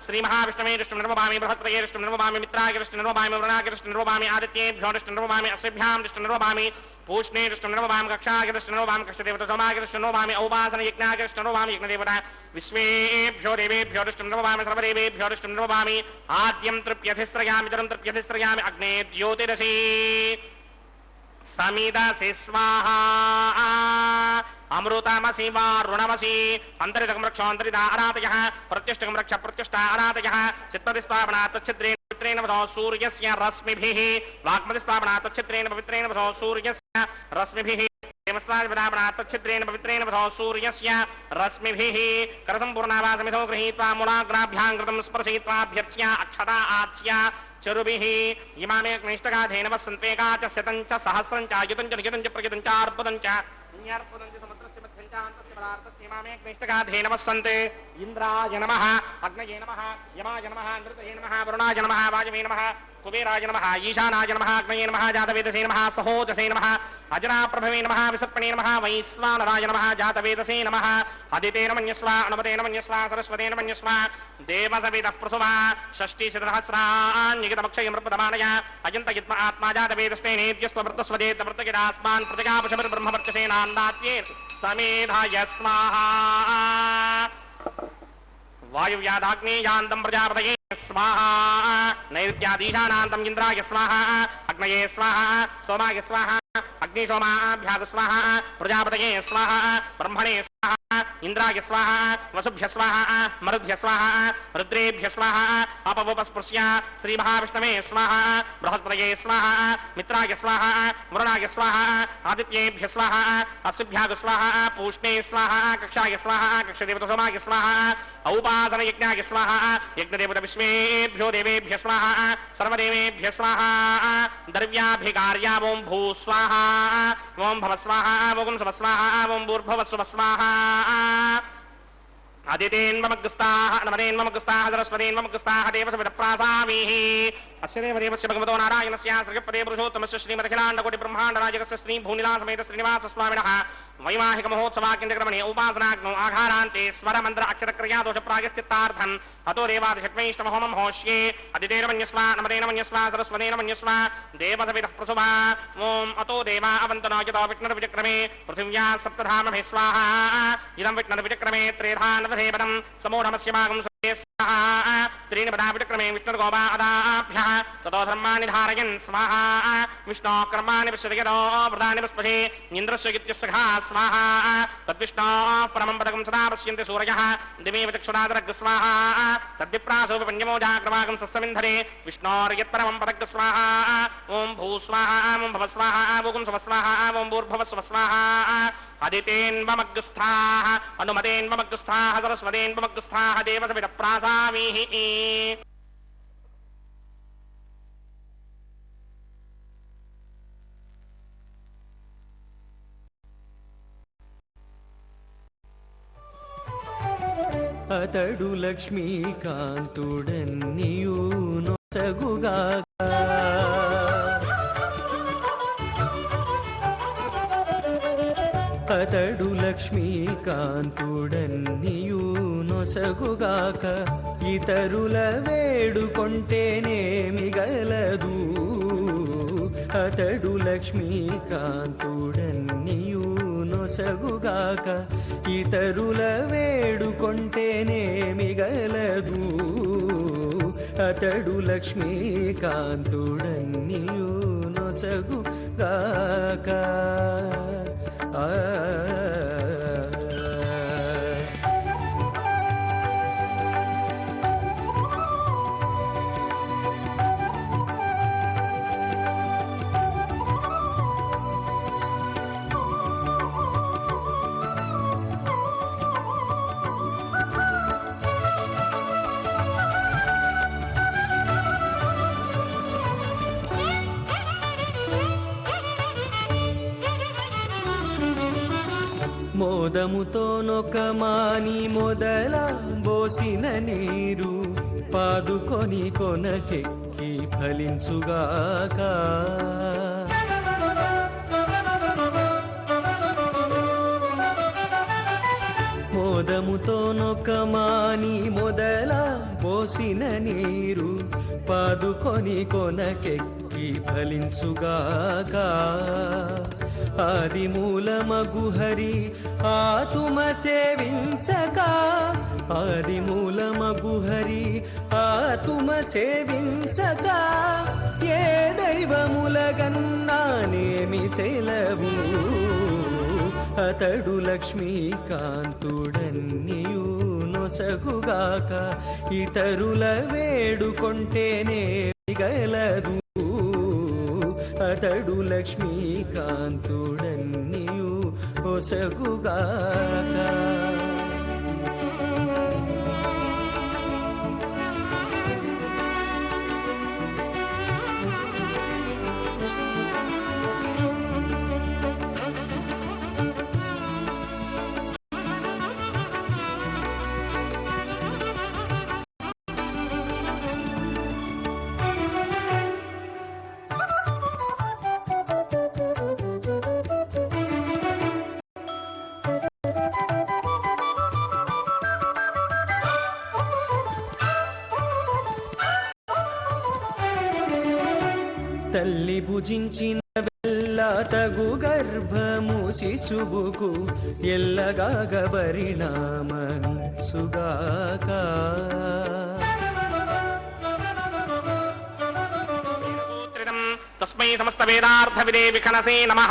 श्रीमहाविष्णवेर्ष्टं निर्वभामि बृहत्पतेर्ष्टं निर्वभामि मित्रागिर्ष्टं निर्वभामि वरुणागिर्ष्टं निर्वभामि आदित्येभ्योर्ष्टं निर्वभामि अस्यभ्यां दृष्टं निर्वभामि पूष्णेर्ष्टं निर्वभामि कक्षागिर्ष्टं निर्वभामि कक्षदेवतसोमागिर्ष्टं निर्वभामि औपासनयज्ञागिर्ष्टं निर्वभामि यज्ञदेवता विश्वेभ्यो देवेभ्योर्ष्टं निर्वभामि सर्वदेवेभ्योर्ष्टं निर्वभामि आद्यं तृप्यधिस्रयामि इतरं तृप्यधिस्रयामि अग्ने द्योतिरसि समिदसि स्वाहा अमृतमसि वारुणमसि अन्तरितकं रक्ष अन्तरिता आराधयः प्रत्युष्टकं रक्ष प्रत्युष्टा आराधयः चित्तदिस्थापनात् तच्छिद्रेण पवित्रेण वसो सूर्यस्य रश्मिभिः वाक्मदिस्थापनात् तच्छिद्रेण पवित्रेण वसो सूर्यस्य रश्मिभिः देवस्तापनात् तच्छिद्रेण पवित्रेण वसो सूर्यस्य रश्मिभिः करसम्पूर्णावासमिधो गृहीत्वा मूलाग्राभ्यां कृतं स्पर्शयित्वाभ्यर्च्य अक्षता आच्य चरुभिः इमामे अग्निष्टका धेनवः सन्त्वेका च शतं च सहस्रं च युतं च नियुतं च प्रयुतं च अर्पुदं च न्यार्पुदं च समुद्रस्य मध्यं च अन्तस्य पदार्थस्यमामेकनिष्ठकाधे नमः सन्ते इंद्राय नमः अग्नये नमः यमाय नमः नृतये नमः वरुणाय नमः वाजवे नमः कुबेराय नमः ईशानाय नमः अग्नये नमः जातवेदसे नमः सहोजसे नमः अजनाप्रभवे नमः विसर्पणे नमः वैश्वानराय नमः जातवेदसे नमः अदितेन मन्यस्व अनुमतेन मन्यस्व सरस्वतेन मन्यस्व देवसवितः प्रसुवा षष्टिशतसहस्राण्यगितमक्षयमृपदमानय अजन्तयित्म आत्मा जातवेदस्ते नेत्यस्ववृत्तस्वदेतवृत्तगिरास्मान् प्रतिगापशमिर्ब्रह्मवर्चसेनान्दात्ये समेधाय स्वाहा वायुव्यादाग्नेयान्तं प्रजापतये स्वाहा नैऋत्यादीशानान्तं इन्द्राय स्वाहा अग्नये स्वाहा सोमाय स्वाहा अग्निशोमाभ्याग स्वाहा प्रजापतये स्वाहा ब्रह्मणे स्वाहा इंद्राय स्वाहा वसुभ्य स्वाहा मरुभ्य स्वाहा रुद्रेभ्य स्वाहा अपवपस्पृश्य श्री महाविष्णवे स्वाहा बृहस्पतये स्वाहा मित्राय स्वाहा वरुणाय स्वाहा आदित्येभ्य स्वाहा अश्विभ्याग स्वाहा पूष्णे स्वाहा कक्षाय स्वाहा कक्षदेवत सोमाय स्वाहा औपासन यज्ञाय स्वाहा यज्ञदेवत विश्वेभ्यो देवेभ्य स्वाहा सर्वदेवेभ्य स्वाहा द्रव्याभिकार्या ओं भू स्वाहा ओं भव स्वाहा ओं सव स्वाहा ओं भूर्भुवः स्वः स्वाहा आदितेन्वमग्रस्ताः नमदेन्वमग्रस्ताः सरस्वतीन्वमग्रस्ताः देवसवितप्रासामीः अस्य देवदेवस्य भगवतो नारायणस्य श्रीपदे पुरुषोत्तमस्य श्रीमदखिलाण्डकोटिब्रह्माण्डराजकस्य श्री भूनिलासमेत श्रीनिवासस्वामिनः वैवाहिक महोत्सवाख्यक्रमणे उपासनाग्नौ आघारान्ते स्वरमन्त्र अक्षरक्रिया दोष प्रायश्चित्तार्थम् अतो देवादिषट्वैष्टमहोमं होष्ये अदितेन मन्यस्व नमदेन मन्यस्व सरस्वतेन मन्यस्व देवसवितः प्रसुवा ओम अतो देवा अवन्तनो यतो विष्णुर्विचक्रमे पृथिव्या सप्तधामभिः स्वाहा इदं विष्णुर्विचक्रमे त्रेधा नवधेवनं समो नमस्य मागं स्वाहा त्रीणि पदा विचक्रमे विष्णुर्गोपा अदाभ्यः ततो धर्माणि धारयन् स्वाहा विष्णो कर्माणि पश्यतो प्रदानि पुष्पे इन्द्रस्य गित्यस्सखा स्वाहा तद्विष्णो परमं पदकं सदा पश्यन्ति सूरयः दिवे चक्षुरादरग् स्वाहा तद्विप्रासोपपञ्चमो जाग्रवागं सस्समिन्धरे विष्णोर्यत्परमं पदग् स्वाहा ओं भू स्वाहा ओं भव स्वाहा ओं सव स्वाहा ओं भूर्भुवः स्वः स्वाहा अदितेन्वमग्रस्थाः अनुमतेन्वमग्रस्थाः सरस्वतेन्वमग्रस्थाः देवसवितप्रासामीः అతడు లక్ష్మీకాంతుడన్నియు నొసగుగాక అతడు లక్ష్మీకాంతుడన్నియు నొసగుగాక ఇతరుల వేడుకొంటేనేమి గలదు అతడు లక్ష్మీకాంతుడన్నియు నొసగుగాక ఇతరుల వేడుకొంటేనేమి గలదు అతడు లక్ష్మీకాంతుడన్నియు నొసగుగాక మోదముతోనొక మాని మొదల బోసిన నీరు పాదుకొని కొనకెక్కి ఫలించుగాక మోదముతోనొక మాని మొదల బోసిన నీరు పాదుకొని కొనకెక్కి ఫలించుగాక ఆదిమూలమగు హరి ఆతుమ సేవించక ఆదిమూలమగు హరి ఆతుమ సేవించక ఏ దైవములగన్నానేమి సెలవు అతడు లక్ష్మీకాంతుడన్నియు నొసగుగాక ఇతరుల వేడుకొంటేనే గలదు అతడు లక్ష్మీకాంతుడన్నియు నొసగుగాక తల్లి భుజించిన వెల్ల తగు గర్భము శిశువుకు ఎల్లగాగ పరిణామమిచ్చుగాక. తస్మై సమస్త వేదార్థ విదే విఖనసే నమః.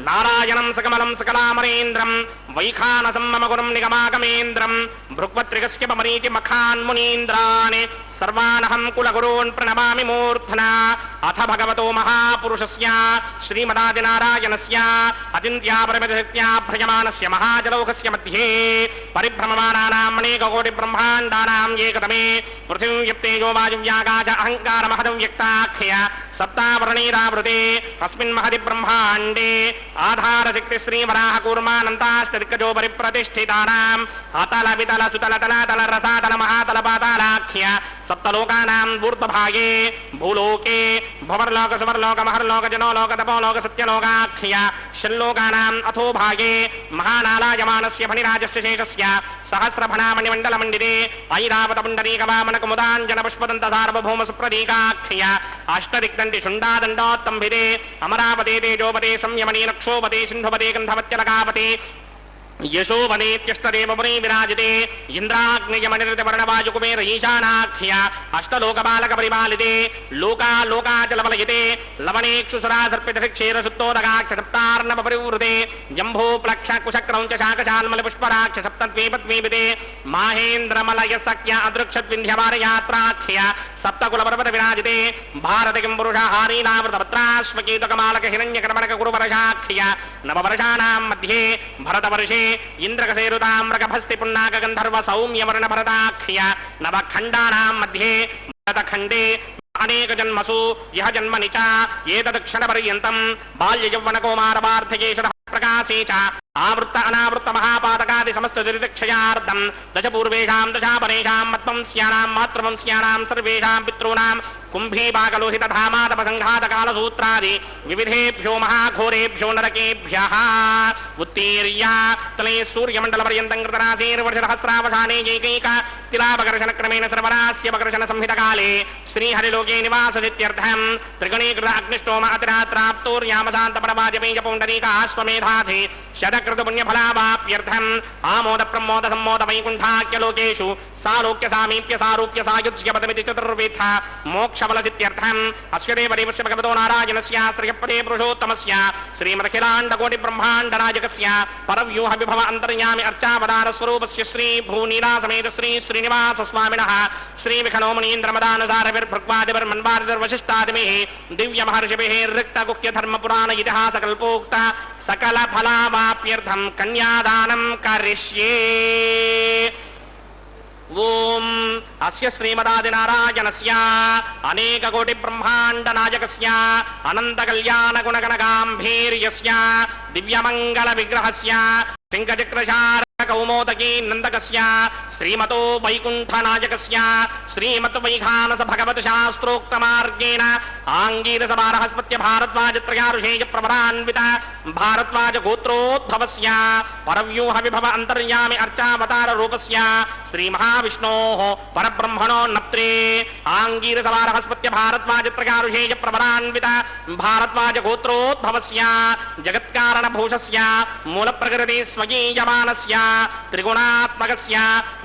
నారాయణం సకమలం సకలామరేంద్రం వైఖానసం మమ గురం నిగమాగమేంద్రం భృగ్వత్రిగస్య పమరీతి మఖాన్మునీంద్రాన్ సర్వానహం కులగురూన్ ప్రణమామి మూర్ధనా. అథ భగవతో మహాపురుషస్య శ్రీమదాదినారాయణస్య అచింత్యాపరిమితశక్త్యా భ్రయమానస్య మహాజలౌకస్య మధ్యే పరిభ్రమమానానాం అనేకకోటి బ్రహ్మాండానాం ఏకతమే పృథివీం యప్తేజో వాయువ్యాకాశ అహంకార మహదవ్యక్తాఖ్య సప్తావరణైరావృతే అస్మిన్ మహది బ్రహ్మాండే ఆధారశక్తి శ్రీవరాహ కూర్మానంతాష్టదిగ్గజో పరిప్రతిష్ఠితానాం అతల వితల సుతల తలాతల రసాతల మహాతల పాతాళాఖ్య సప్తలోకానాం ఊర్ధ్వభాగే భూలోకే భువర్లోక సువర్లోక మహర్లోక జనోలోక తపోలోక సత్యలోకాఖ్య షల్లోకానాం అథో భాగే మహానాలాయమానస్య ఫణిరాజస్య శేషస్య సహస్రఫణామణిమండలమండితే ఐరావత పుండరీకవామన కుముదాంజన పుష్పదంత సార్వభౌమ సుప్రదీకాఖ్య అష్టదిగ్దండి శుండాదండోత్తంభిదే అమరావతే తేజోపతే సంయమనీ నక్షోపతే సింధుపతే గంధవత్యలకాపతే యశోవనేత్యష్టదేవపురీ విరాజితే ఇంద్రాగ్నియమనిరతివర్ణవాయుకుమేర ఈశానాఖ్య అష్టలోకబాలక పరిపాలితే లోకాలోకాచలమలయితే లవణేక్షుసురాసర్పితక్షేరసుప్తోదగాఖ్య సప్తార్ణవ పరివృతే జంభూ ప్లక్ష కుశక్రౌంచ శాకశాల్మలి పుష్పరాఖ్య సప్తద్వీపద్వీపితే మాహేంద్రమలయ సఖ్య అదృక్షద్వింధ్యమారయాత్రాఖ్య సప్తకులపర్వత విరాజితే భారతకిం పురుష హారీనావృతపత్రాశ్వకీతకమాలక హిరణ్యకర్మణక గురువర్షాఖ్య నవవర్షాణాం మధ్యే భరతవర్షే ఇంద్రకసేరుతామ్రకభస్తి పున్నాక గంధర్వ సౌమ్యవర్ణ భరతాఖ్య నవఖండానాం మధ్యే భరతఖండే అనేక జన్మసు యహ జన్మని చ ఏతదక్షణ పర్యంతం బాల్య యౌవన కౌమార వార్ధకేశ ప్రకాశే చ ఆవృత్త అనావృత్త మహాపాతకాది సమస్త దురితక్షయార్థం దశ పూర్వేషాం దశాపరేషాం మత్వంస్యానాం మాతృవంస్యానాం సర్వేషాం పితॄణాం కుంభీపాకలోహిత ధామాతప సంఘాత కాలసూత్రాది వివిధేభ్యో మహాఘోరేభ్యో నరకేభ్యః ఉత్తీర్య తలే సూర్యమండల పర్యంతం కృతరాశీర్వర్షసహస్రావసానే ఏకైక తిలాపకర్షణ క్రమేణ సర్వరాస్యపకర్షణ సంహితకాలే శ్రీహరిలోకే నివాసదిత్యర్థం త్రిగణీకృత అగ్నిష్టోమ అతిరాత్రాప్తోర్యామశాంత పరమాజమేయ పౌండరీకాశ్వమేధాధి శతకృత పుణ్యఫలావాప్యర్థం ఆమోద ప్రమోద సమ్మోద వైకుంఠాఖ్యలోకేషు సాలోక్య సామీప్య సారూప్య సాయుజ్య పదమితి చతుర్వేథ మోక్షఫలసిత్యర్థం అస్య దేవదేవస్య భగవతో నారాయణస్య శ్రియపదే పురుషోత్తమస్య శ్రీమదఖిలాండకోటి బ్రహ్మాండ నాయకస్య పరవ్యూహ విభవ అంతర్యామి అర్చావతార స్వరూపస్య శ్రీ భూనీలాసమేత శ్రీ శ్రీనివాస స్వామినః శ్రీ విఖనోమనీంద్రమదానుసారవిర్భృగ్వాదివర్మన్వాదిర్వశిష్టాదిభిః దివ్య మహర్షిభిః రిక్త గుహ్య ధర్మ పురాణ ఇతిహాస కల్పోక్త సకల ఫలావాప్యర్థం కన్యాదానం కరిష్యే. ఓం అస్య శ్రీమదాదినారాయణస్య అనేక కోటి బ్రహ్మాండ నాయకస్య అనంత కళ్యాణ గుణగణగాంభీర్యస్య దివ్యమంగళ విగ్రహస్య శంఖచక్రశార కౌమోదకీ నందకస్య శ్రీమతో వైకుంఠ నాయకస్య శ్రీమత్ వైఖానస భగవత్ శాస్త్రోక్త మార్గేణ ఆంగీరస బారహస్పత్య భారద్వాజ త్రయారుషేయ ప్రవరాన్విత భారద్వాజ గోత్రోద్భవస్య పరవ్యూహ విభవ అంతర్యామి అర్చావతార రూపస్య శ్రీ మహావిష్ణోః పరబ్రహ్మణో నప్త్రే ఆంగీరస బారహస్పత్య భారద్వాజ త్రయారుషేయ ప్రవరాన్విత భారద్వాజ గోత్రోద్భవస్య జగత్కారణ భూషస్య మూల ప్రకృతి స్వగీయమానస్య త్రిగుణాత్మకస్య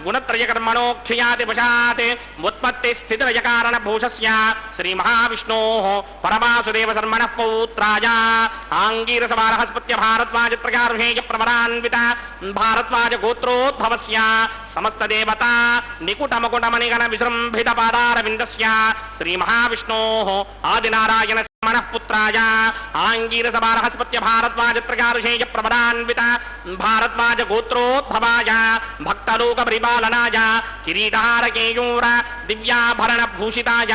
గుణత్రయకర్మణోఖ్యాతి వశాత్ ఉత్పత్తి స్థితిలయ కారణ భూషస్య శ్రీ మహావిష్ణోః పరమాసుదేవ శర్మణః పౌత్రాయ ఆంగీరస బారహస్పత్య భారద్వాజ త్రయారుషేయ ప్రవరాన్విత భారద్వాజ గోత్రోద్భవస్య సమస్త దేవతా నికుట మకుటమణిగణ విజృంభిత పాదారవిందస్య శ్రీ మహావిష్ణోః ఆదినారాయణ పుత్రాయ ఆంగీరస బారహస్పత్య భారద్వాజ త్రయారుషేయ ప్రవరాన్విత భారద్వాజ గోత్రోద్భవాయ భక్తలోక పరిపాలనాయ కిరీటహారకేయూర దివ్యాభరణ భూషితాయ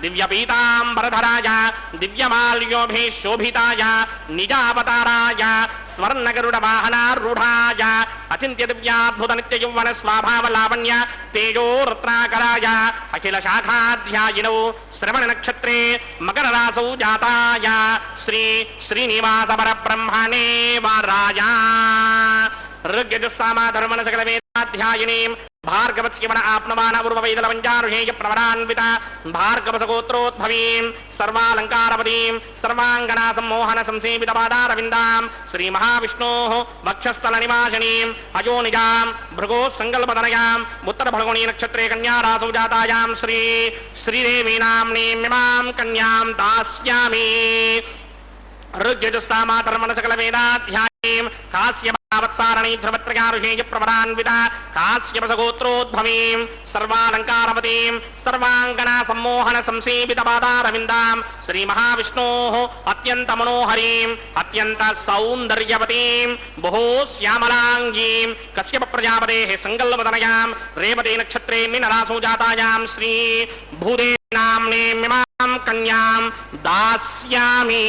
దివ్య పీతాంబరధరాయ దివ్యమాల్యోభి శోభితాయ నిజావతారాయ స్వర్ణగరుడ వాహనారూఢాయ అచింత్య దివ్యాద్భుత నిత్య యౌవన స్వాభావ లావణ్య తేజో రత్నాకరాయ అఖిల శాఖాధ్యాయినౌ శ్రవణ నక్షత్రే మకర రాసౌ జాతాయ శ్రీ శ్రీనివాస పరబ్రహ్మణే వరాయ ఋగ్యజుస్సామ ధర్మణ సకల వేదాధ్యాయినీం भार्गवस्य मन आपनमान उर्ववैदलवञ्जारुषेय प्रवरान्विता भार्गवसगोत्रोद्भवीं सर्वालङ्कारवतीं सर्वाङ्गना सम्मोहन संसेवितपादारविन्दां श्रीमहाविष्णोः वक्षस्थलनिवासिनीम् अयोनिजां भृगोः सङ्कल्पतनयाम् उत्तरफल्गुणी नक्षत्रे कन्यारासौ जातायां श्रीदेवी नाम्नीमिमां कन्यां दास्यामि ऋग्यजुस्सामातर्मणसकलवेदाध्यायीं काश्यपवत्सारणी ध्रुवत्रयारुषेय प्रवरान्विता काश्यपसगोत्रोद्भवीं सर्वालङ्कारवतीं सर्वाङ्गना सम्मोहन संसेवितपादारविन्दां श्रीमहाविष्णोः अत्यन्तमनोहरीम् अत्यन्तसौन्दर्यवतीं बहु श्यामलाङ्गीं कश्यप प्रजापतेः सङ्कल्पतनयां रेवती नक्षत्रे मीनरासौ जातायां श्री भूदेवी नाम्नीमिमां कन्यां दास्यामि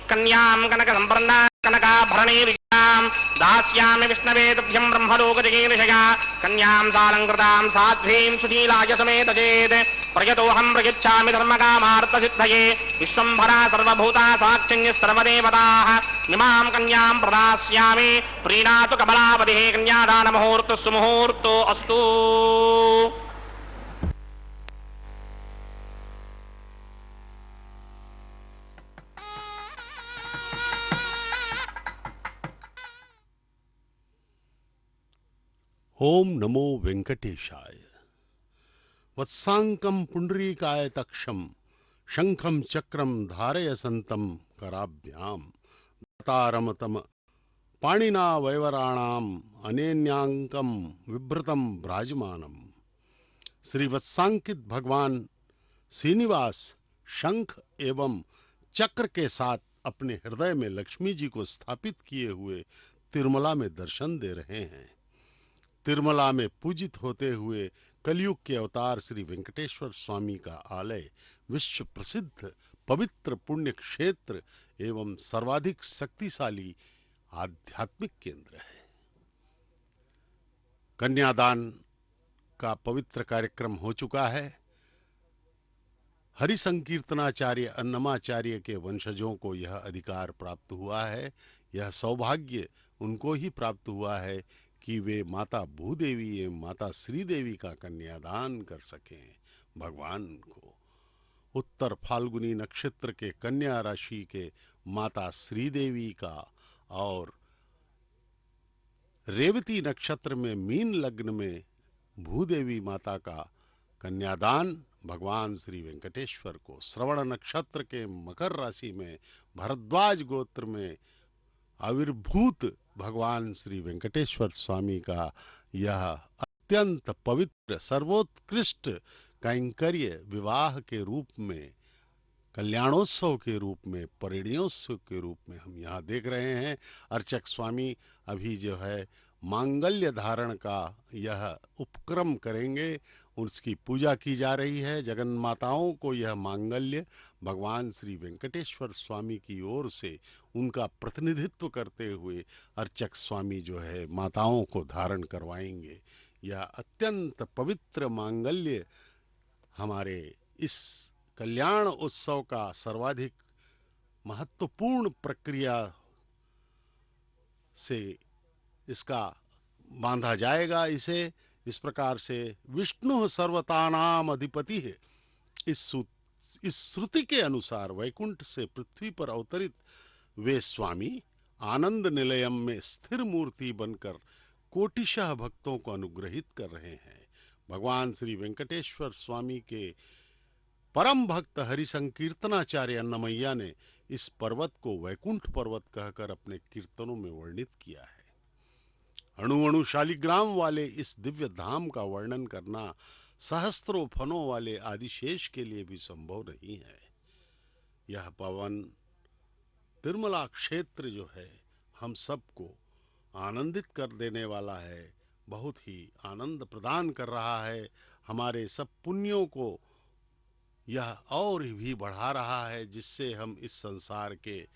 कन्यां कनकसम्पन्ना कनकाभरणैर्युक्तां दास्यामि विष्णवे तुभ्यं ब्रह्मलोकजगीर्षया कन्यां सालङ्कृतां साध्वीं सुशीलाय समेत चेत् प्रयतोऽहं प्रयच्छामि धर्मकामार्थसिद्धये विश्वम्भरा सर्वभूता साक्षिण्यः सर्वदेवताः इमां कन्यां प्रदास्यामि प्रीणातु कमलापतिः कन्यादानमुहूर्तः सुमुहूर्तो अस्तु। ओम नमो वेंकटेशाय। वत्सांकं पुंडरीकायतक्षं शंखं चक्रं धारयसन्तं कराभ्यां दातारमतम पाणिना वैवराणाम अनेन्यांकं विभृतं भ्राजमानम। श्री वत्सांकित भगवान श्रीनिवास शंख एवं चक्र के साथ अपने हृदय में लक्ष्मी जी को स्थापित किए हुए तिरुमला में दर्शन दे रहे हैं। तिरुमला में पूजित होते हुए कलयुग के अवतार श्री वेंकटेश्वर स्वामी का आलय विश्व प्रसिद्ध पवित्र पुण्य क्षेत्र एवं सर्वाधिक शक्तिशाली आध्यात्मिक केंद्र है। कन्यादान का पवित्र कार्यक्रम हो चुका है। हरि संकीर्तनाचार्य अन्नमाचार्य के वंशजों को यह अधिकार प्राप्त हुआ है। यह सौभाग्य उनको ही प्राप्त हुआ है कि वे माता भूदेवी एवं माता श्रीदेवी का कन्यादान कर सकें। भगवान को उत्तर फाल्गुनी नक्षत्र के कन्या राशि के माता श्रीदेवी का और रेवती नक्षत्र में मीन लग्न में भूदेवी माता का कन्यादान भगवान श्री वेंकटेश्वर को, श्रवण नक्षत्र के मकर राशि में भरद्वाज गोत्र में आविर्भूत भगवान श्री वेंकटेश्वर स्वामी का यह अत्यंत पवित्र सर्वोत्कृष्ट कैंकर्य विवाह के रूप में, कल्याणोत्सव के रूप में, परिणयोत्सव के रूप में हम यहाँ देख रहे हैं। अर्चक स्वामी अभी जो है मांगल्य धारण का यह उपक्रम करेंगे, उसकी पूजा की जा रही है। जगन माताओं को यह मांगल्य भगवान श्री वेंकटेश्वर स्वामी की ओर से उनका प्रतिनिधित्व करते हुए अर्चक स्वामी जो है माताओं को धारण करवाएंगे। यह अत्यंत पवित्र मांगल्य हमारे इस कल्याण उत्सव का सर्वाधिक महत्वपूर्ण प्रक्रिया से इसका बांधा जाएगा। इसे इस प्रकार से विष्णु सर्वतानाम अधिपति है। इस श्रुति के अनुसार वैकुंठ से पृथ्वी पर अवतरित वे स्वामी आनंद निलयम में स्थिर मूर्ति बनकर कोटिशः भक्तों को अनुग्रहित कर रहे हैं। भगवान श्री वेंकटेश्वर स्वामी के परम भक्त हरि संकीर्तनाचार्य अन्नमैया ने इस पर्वत को वैकुंठ पर्वत कहकर अपने कीर्तनों में वर्णित किया है। अणु अणु शालिग्राम वाले इस दिव्य धाम का वर्णन करना सहस्त्रों फनों वाले आदिशेष के लिए भी संभव नहीं है। यह पवन तिरुमला क्षेत्र जो है हम सबको आनंदित कर देने वाला है, बहुत ही आनंद प्रदान कर रहा है। हमारे सब पुण्यों को यह और भी बढ़ा रहा है, जिससे हम इस संसार के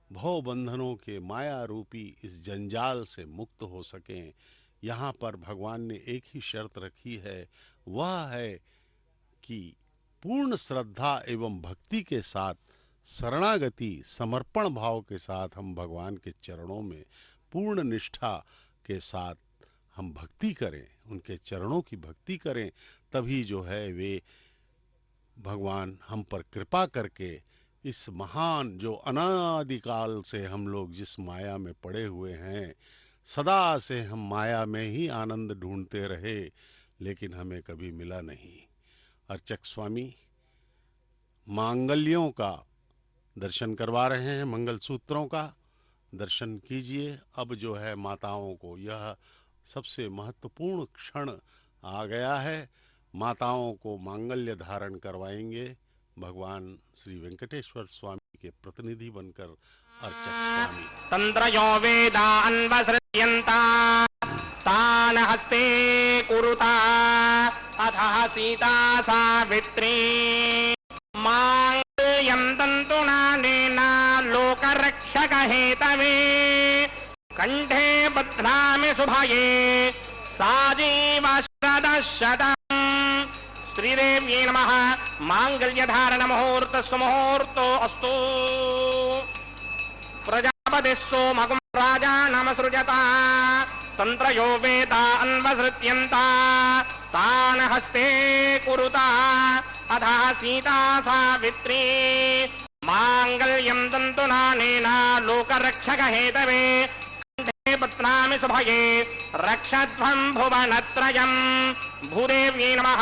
भव बंधनों के माया रूपी इस जंजाल से मुक्त हो सकें। यहाँ पर भगवान ने एक ही शर्त रखी है, वह है कि पूर्ण श्रद्धा एवं भक्ति के साथ, शरणागति समर्पण भाव के साथ हम भगवान के चरणों में पूर्ण निष्ठा के साथ हम भक्ति करें, उनके चरणों की भक्ति करें, तभी जो है वे भगवान हम पर कृपा करके इस महान जो अनादिकाल से हम लोग जिस माया में पड़े हुए हैं, सदा से हम माया में ही आनंद ढूंढते रहे, लेकिन हमें कभी मिला नहीं। अर्चक स्वामी मांगल्यों का दर्शन करवा रहे हैं, मंगल सूत्रों का दर्शन कीजिए। अब जो है माताओं को यह सबसे महत्वपूर्ण क्षण आ गया है, माताओं को मांगल्य धारण करवाएंगे भगवान श्री वेंकटेश्वर स्वामी के प्रतिनिधि बनकर अर्चक स्वामी। तंत्रयो वेदान्वसृज्यन्ता तान हस्ते कुरुता अथः सीता सावित्री मांगल्यं तन्तुनानेन लोकरक्षक हेतवे कंठे बध्नामि शुभये साजीव शतम्। श्रीदेव्यै नमः। मांगल्यधारण मुहूर्त सुमुहूर्तो अस्तु। प्रजापतिः सोमगुं राजानमसृजता तंत्रयो वेदा अन्वसृज्यन्ता तान् हस्ते कुरुता अथः सीता सावित्री मांगल्यं तन्तुनानेन लोकरक्षक हेतवे कंठे बध्नामि शुभये रक्षध्वं भुवनत्रयम्। भूदेव्यै नमः।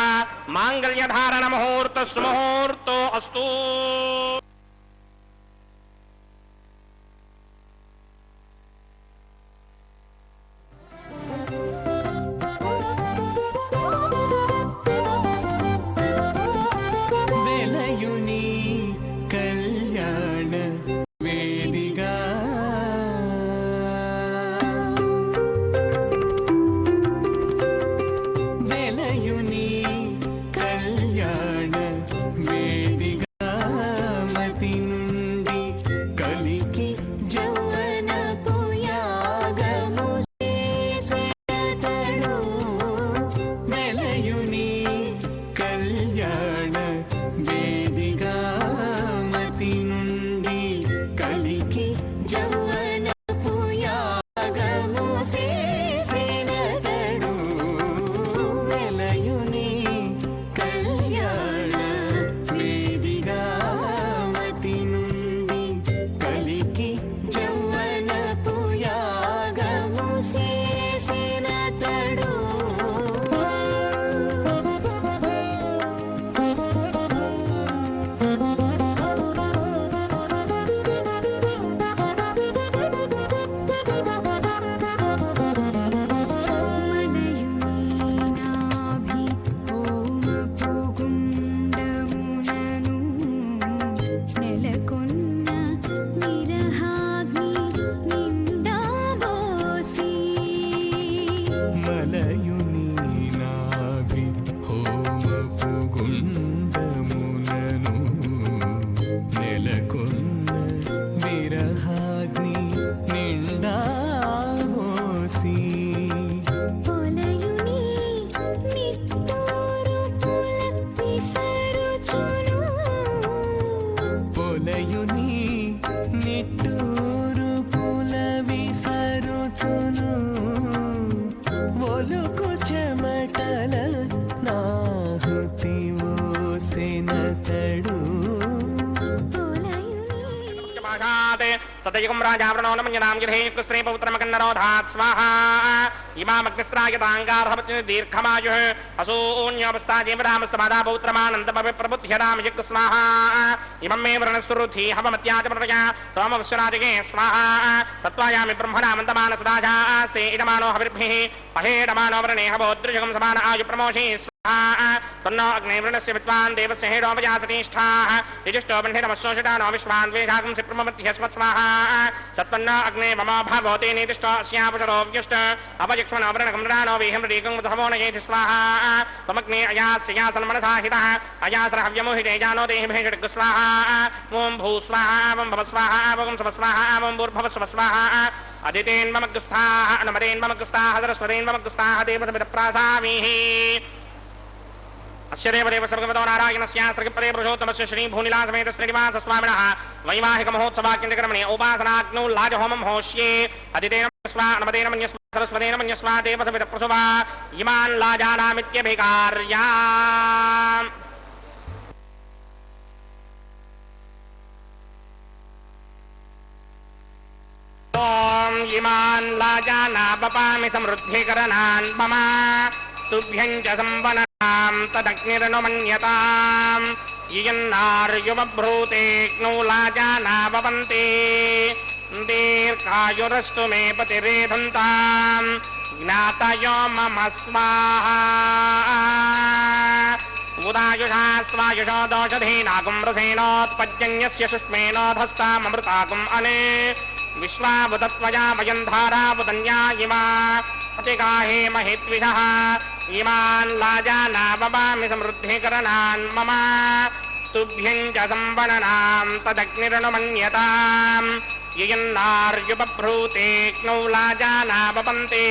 मांगल्यधारण मुहूर्त सुमुहूर्तो अस्तु। तदयुगं राजावरणो न मञ्जनां यथेयुक् स्त्री पौत्रमकन्नरोधात् स्वाहा इमामग्निस्त्रायताङ्गारभवति दीर्घमायुः असून्योपस्था जीवरामस्तबाधा पौत्रमानन्दमभिप्रबुध्यराम युक् स्वाहा इमं मे वृणस्तुरुथि हवमत्याचमृतया त्वमवश्वराजगे स्वाहा तत्त्वायामि ब्रह्मणा मन्दमानसदाजास्ते इदमानो हविर्भिः पहेडमानो वृणे हवोदृशकं समान आयुप्रमोषि तन्नो अग्निवृणस्य विद्वान् देवस्य हेडोपजासतिष्ठाः यजुष्टो बन्धितमस्सोषितानो विश्वान् वेधागं सिप्रममत्यस्मत्स्वाहा सत्पन्नो अग्ने मम भवति नीतिष्ठो अस्यापुषरो व्युष्ट अपयक्ष्मणो वृणकं रानो वेहमृगं मुधवो नयेति स्वाहा त्वमग्ने अयास्यासन्मनसा हितः अयासरहव्यमोहिते जानो देहि भेषड्ग स्वाहा ॐ भू स्वाहा वं भव स्वाहा वं सव स्वाहा वं भूर्भव स्व स्वाहा अदितेन्ममग्रस्थाः अनमदेन्ममग्रस्थाः सरस्वतेन्ममग्रस्थाः देवसमितप्रासामीः अस्य देवदेव सर्वगतो नारायणस्यास्त्रपदे पुरुषोत्तमस्य श्री भूनिलासमेत श्रीनिवास स्वामिनः वैवाहिक महोत्सवाख्यकर्मणे उपासनाग्नौ लाजहोमं होष्ये अदितेन नमदेन मन्यस्वा सरस्वतेन मन्यस्वा देवसवित प्रसुवा इमान् लाजानामित्यभिकार्या ओम इमान् लाजाना पपामि समृद्धिकरणान् मम तुभ्यं च संवननां तदग्निरनुमन्यताम् यन्नार्युमब्रूतेऽग्नौ लाजाना भवन्ति दीर्घायुरस्तु मे पतिरेधन्ताम् ज्ञातयो मम स्वाहा उदायुषा स्वायुषो दोषधीनागुम्रसेनोत्पद्यन्यस्य सुष्मेनोधस्तामृतागुम् अने विश्वावुतत्वया वयम् धारावुदन्या इमा अतिगाहे महित्विषः इमान् लाजाना भवामि समृद्धिकरणान् मम तुभ्यं च संवननां तदग्निरनुमन्यताम् यन्नार्युपभ्रूतेऽग्नौ लाजाना भवन्ति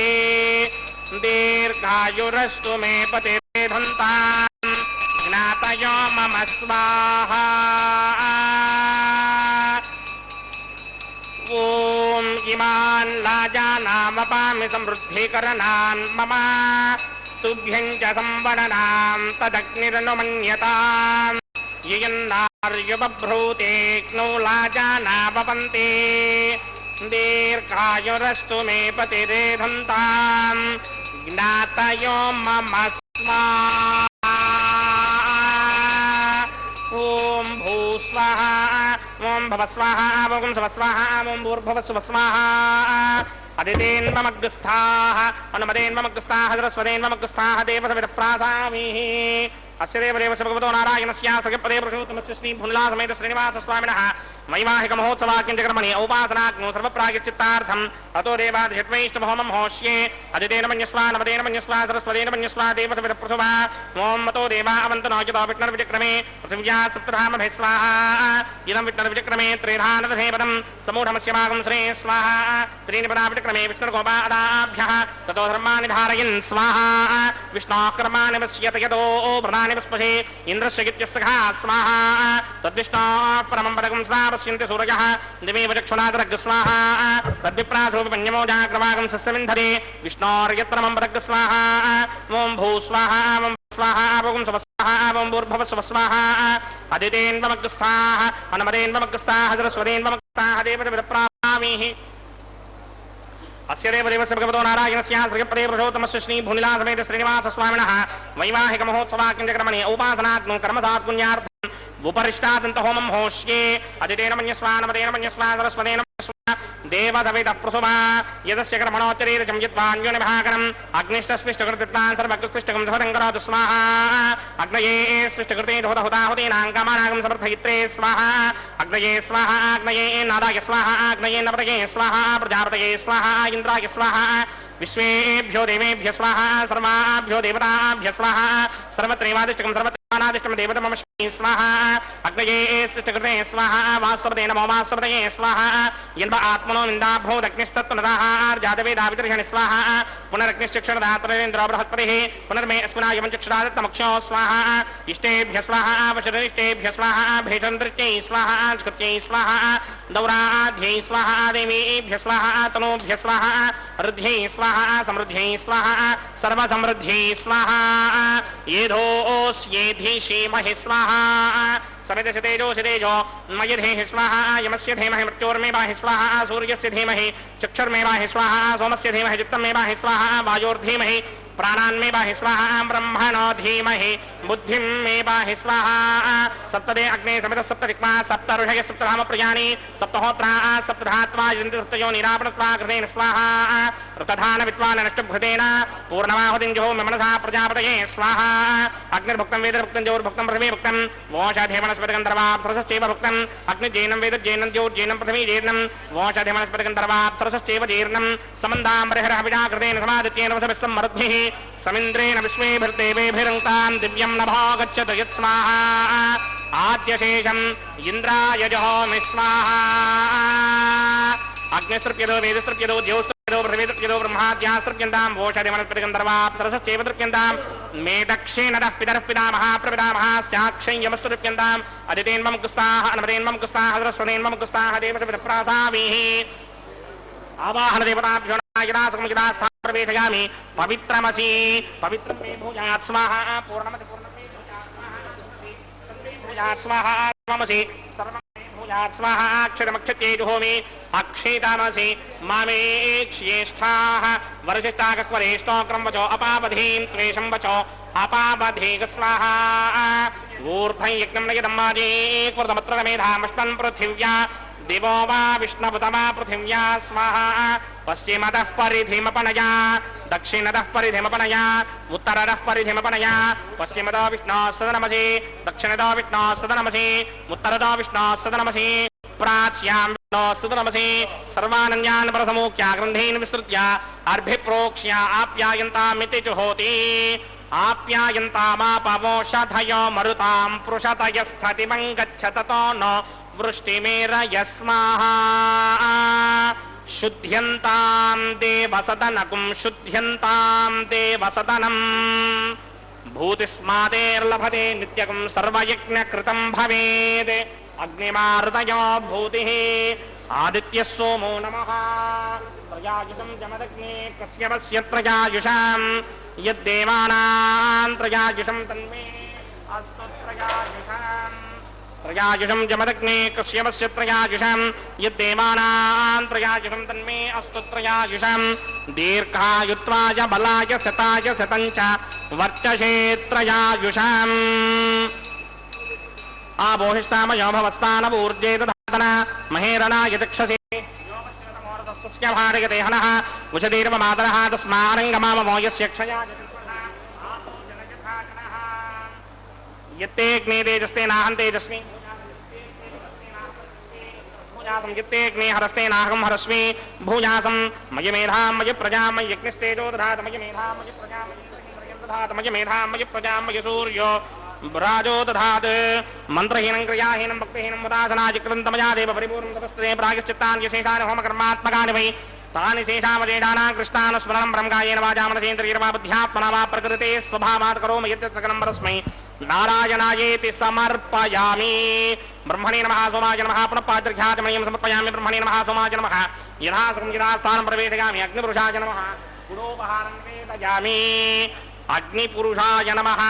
दीर्घायुरस्तु मे पतिरेधन्ताम् ज्ञातयो मम स्वाहा ओम इमान् लाजानामपामि समृद्धिकरणान् मम तुभ्यं च संवननां तदग्निरनुमन्यताम् यन्नार्युपभ्रूतेऽग्नौ लाजाना भवन्ति दीर्घायुरस्तु मे पतिरेधन्ताम् ज्ञातयो मम स्वाहा ओम भूस्वाहा ओम भवस्वाहा ओम स्वस्वाहा ओम भूर्भुवस्वस्वाहा अदितेन्वमग्रस्थाः अनुमदेन्वमग्रस्थाः सरस्वतेन्वमग्रस्थाः देवसविदप्रासामिः अस्य देवदेवस्य भगवतो नारायणस्य सगपदे पुरुषोत्तमस्य श्री भुल्ला समेत श्रीनिवास स्वामिनः वैवाहिक महोत्सवाक्यंजकर्मणि औपासनाग्नो सर्वप्रायश्चित्तार्थम् अतो देवादिषट्वैष्टभौमं होष्ये अदितेन मन्यस्वा नमदेन मन्यस्वा सरस्वतेन मन्यस्वा देवसविदप्रसुवा ओम मतो देवा अवन्तनो यतो विष्णुर्विचक्रमे पृथिव्या सप्तधामभे स्वाहा इदं विष्णुर्विचक्रमे त्रिधानदधेपदं समूढमस्यमागं श्रे स्वाहा त्रीणि पदा विचक्रमे विष्णुर्गोपादाभ्यः ततो धर्माणि धारयन् स्वाहा विष्णोः कर्माणि पश्यत यतो प्रधानि पुष्पसे इन्द्रस्य गित्यस्सखा स्वाहा तद्विष्णोः परमं पदकं सदा पश्यन्ति सूरजः दिवे वचक्षुणादरग् स्वाहा तद्विप्रासोपन्यमोजाग्रवागं सस्यविन्धरे विष्णोर्यत्रमं पदग् स्वाहा ओं भू स्वाहा ओं स्वाहा ओं स्वस्वाहा ओं भूर्भुवः स्वाहा अदितेन्वमग्रस्थाः अनुमदेन्वमग्रस्थाः सरस्वतेन्वमग्रस्थाः देवसविदप्रासामिः अस्य देवदेवस्य भगवतो नारायणस्य श्रीपदे पुरुषोत्तमस्य श्री भुनिला समेत श्रीनिवास स्वामिनः वैवाहिक महोत्सवाक्यंजकर्मणि औपासनाग्नो कर्मसात्पुण्यार्थम् उपरिष्टादन्त होमं होष्ये अदितेन मन्यस्वा नमदेन मन्यस्वा सरस्वतेन मन्यस्वा देवसवितः प्रसुवा यदस्य कर्मणोत्तरीरजं यद्वान्योनिभाकरम् अग्निष्टस्पृष्टकृतित्वान् सर्वकृष्टकं धोतं करोतु स्वाहा अग्नये स्पृष्टकृते धोतहुताहुतीनां कामानागं समर्थयित्रे स्वाहा अग्नये स्वाहा अग्नये नादाय स्वाहा अग्नये नवतये स्वाहा प्रजापतये स्वाहा इन्द्राय स्वाहा विश्वेभ्यो देवेभ्य स्वाहा सर्वाभ्यो देवताभ्य स्वाहा सर्वत्रैवादिष्टकं सर्वत्रानादिष्टं देवतमश्मी स्वाहा अग्नये स्पृष्टकृते स्वाहा वास्तवते नमो वास्तवतये स्वाहा यन्व आत्मनो निन्दाभूदग्निस्तत्त्वनदाहार्जातवेदावितर्षणि स्वाहा पुनरग्निश्चक्षणदात्रेन्द्रो बृहस्पतिः पुनर्मे अस्मिनायमं चक्षुरादत्तमक्षो स्वाहा इष्टेभ्य स्वाहा वचनिष्टेभ्य स्वाहा भेषन्तृत्यै स्वाहा स्कृत्यै स्वाहा दौराध्यै स्वाहा देवीभ्य स्वाहा तनूभ्य स्वाहा ऋद्ध्यै स्वाहा समृद्ध्यै स्वाहा सर्वसमृद्ध्यै स्वाहा येधोऽस्येधीषीमहि स्वाहा समितस्य तेजोऽसि तेजो मयिधेहि स्वाहा यमस्य धीमहि मृत्योर्मेवाहि स्वाहा सूर्यस्य धीमहि चक्षुर्मेवाहि स्वाहा सोमस्य धीमहि चित्तमेवाहि स्वाहा वायोर्धीमहि प्राणान्मेवाहि स्वाहा ब्रह्मणो धीमहि बुद्धिं मेवाहि स्वाहा सप्तदे अग्ने समितः सप्तरिक्मा सप्तऋषय सप्तधामप्रियाणि सप्तहोत्रा सप्तधात्वा यजन्ति सप्तयो निरापणत्वा कृतेन स्वाहा ऋतधान विद्वान् नष्टभृतेन पूर्णमाहुतिं जुहोमि मनसा प्रजापतये स्वाहा अग्निर्भुक्तं वेदर्भुक्तं ज्योर्भुक्तं पृथिवीभुक्तं वोषाधिमनस्पतिगन्धर्वाप्तरसश्चैव भुक्तम् अग्निजैनं वेदज्जैनं ज्योर्जैनं पृथिवीजैर्नं वोषाधिमनस्पतिगन्धर्वाप्तरसश्चैव जीर्णं समन्दाम्बरहरः विडाकृतेन समादित्येन वसभिः सम्मरुद्भिः समिन्द्रेण विश्वेभिर्देवेभिरङ्क्तां दिव्यं नभो गच्छतु यत् स्वाहा आद्यशेषम् इन्द्राय जुहोमि स्वाहा अग्निस्तृप्यतो वेदस्तृप्यतो द्योस्तृप्यतो पृथिवीस्तृप्यतो ब्रह्माद्यास्तृप्यन्तां वोषाधिमनस्पतिगन्धर्वाप्तरसश्चैव तृप्यन्तां मे दक्षिणतः पितरः पितामहः प्रपितामहाश्चाक्षं यमस्तु अदितेन्वं कुस्ताः अनुमदेन्वं कुस्ताः सरस्वतेन्वं कुस्ताः देवसविदप्रासामिः आवाहन देवताभ्यो यदा सुखम यदा स्थान प्रवेशयामि पवित्रमसि पवित्रं मे भूयात् स्वाहा पूर्णमति पूर्णं मे भूयात् स्वाहा सर्वे भूयात् स्वाहा त्वमसि सर्वं मे भूयात् स्वाहा अक्षरमक्षत्ये जुहोमि अक्षेतामसि मामे ज्येष्ठाः वरिष्ठाः वरेष्ठोऽग्रं वचो अपावधीं त्वेषं वचो अपावधीग स्वाहा ऊर्ध्वं यज्ञं नयदम्माजे कृतमत्र मेधामष्टन् पृथिव्या दिवो वा विष्णुपतमा पृथिव्या स्वाहा पश्चिमतः परिधिमपनया दक्षिणतः परिधिमपनया उत्तरतः परिधिमपनया पश्चिमतो विष्णोः सदनमसि दक्षिणतो विष्णोः सदनमसि उत्तरतो विष्णोः सदनमसि प्राच्यां विष्णोः सदनमसि सर्वानन्यान् परसमुख्या ग्रन्थीन् विस्तृत्य अर्भिप्रोक्ष्य आप्यायन्तामिति जुहोति आप्यायन्तामापवोषधयो मरुतां पृषतयस्थतिमं गच्छततो न वृष्टिमेरयस्माहा शुद्ध्यन्तां देवसदनकुं शुद्ध्यन्तां देवसदनम् भूतिस्मादेर्लभते नित्यकं सर्वयज्ञकृतं भवेत् अग्निमार्दयो भूतिः आदित्यः सोमो नमः त्रयायुषं जमदग्ने कश्यपस्य त्रयायुषां यद्देवानां त्रयायुषं तन्मे अस्तु त्रयायुषाम् त्रयायुषं जमदग्ने कश्यपस्य त्रयायुषं यद्देवानां त्रयायुषं तन्मे अस्तु त्रयायुषं दीर्घायुत्वाय बलाय शताय शतं च वर्चसे त्रयायुषम् आबोहिष्टामयो भवस्तानवूर्जे दधातना महेरणाय चक्षसे योमश्रतमोरतस्तस्य भारयते हनः उषदीर्वमातरः तस्मारङ्गमाममो यस्य क्षया यत्ते अग्ने तेजस्ते नाहं तेजस्मि भूयासं यत्ते अग्ने हरस्ते नाहं हरस्मि भूयासं मय मेधां मय प्रजां मय यज्ञस्तेजो दधात मय मेधां मय प्रजां मय दधात मय मेधां मय प्रजां मय सूर्यो राजो दधात् मंत्रहीनं क्रियाहीनं भक्तिहीनं मुदासनाजिकृतमया देव परिपूर्णं तपस्ते प्रायश्चित्तानि शेषानि होमकर्मात्मकानि वै तानि शेषावशेषाणां कृष्णान् स्मरणं ब्रह्मकायेन वाचा मनसेन्द्रियर्वा बुद्ध्यात्मना वा प्रकृते स्वभावात् करोमि यत् सकलं परस्मै नारायणायेति समर्पयामि ब्रह्मणे नमः सोमाय नमः पुनः पाद्रघ्याचमनीयं समर्पयामि ब्रह्मणे नमः सोमाय नमः यथा सकं यथा स्थानं प्रवेशयामि अग्निपुरुषाय नमः गुणोपहारं निवेदयामि अग्निपुरुषाय नमः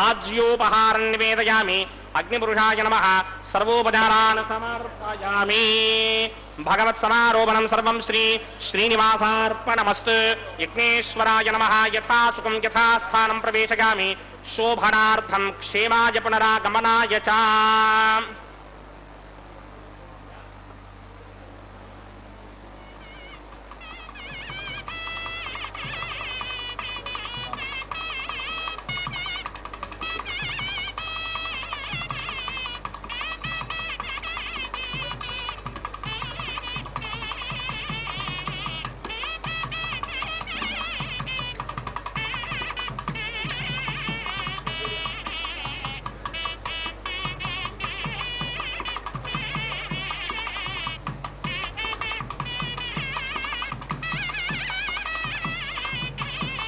आज्योपहारं निवेदयामि अग्निपुरुषाय नमः सर्वोपचारान् समर्पयामि भगवत्समारोपणं सर्वं श्री श्रीनिवासार्पणमस्तु यज्ञेश्वराय नमः यथा सुखं यथा स्थानं प्रवेशयामि शोभनार्थं क्षेमाय पुनरागमनाय च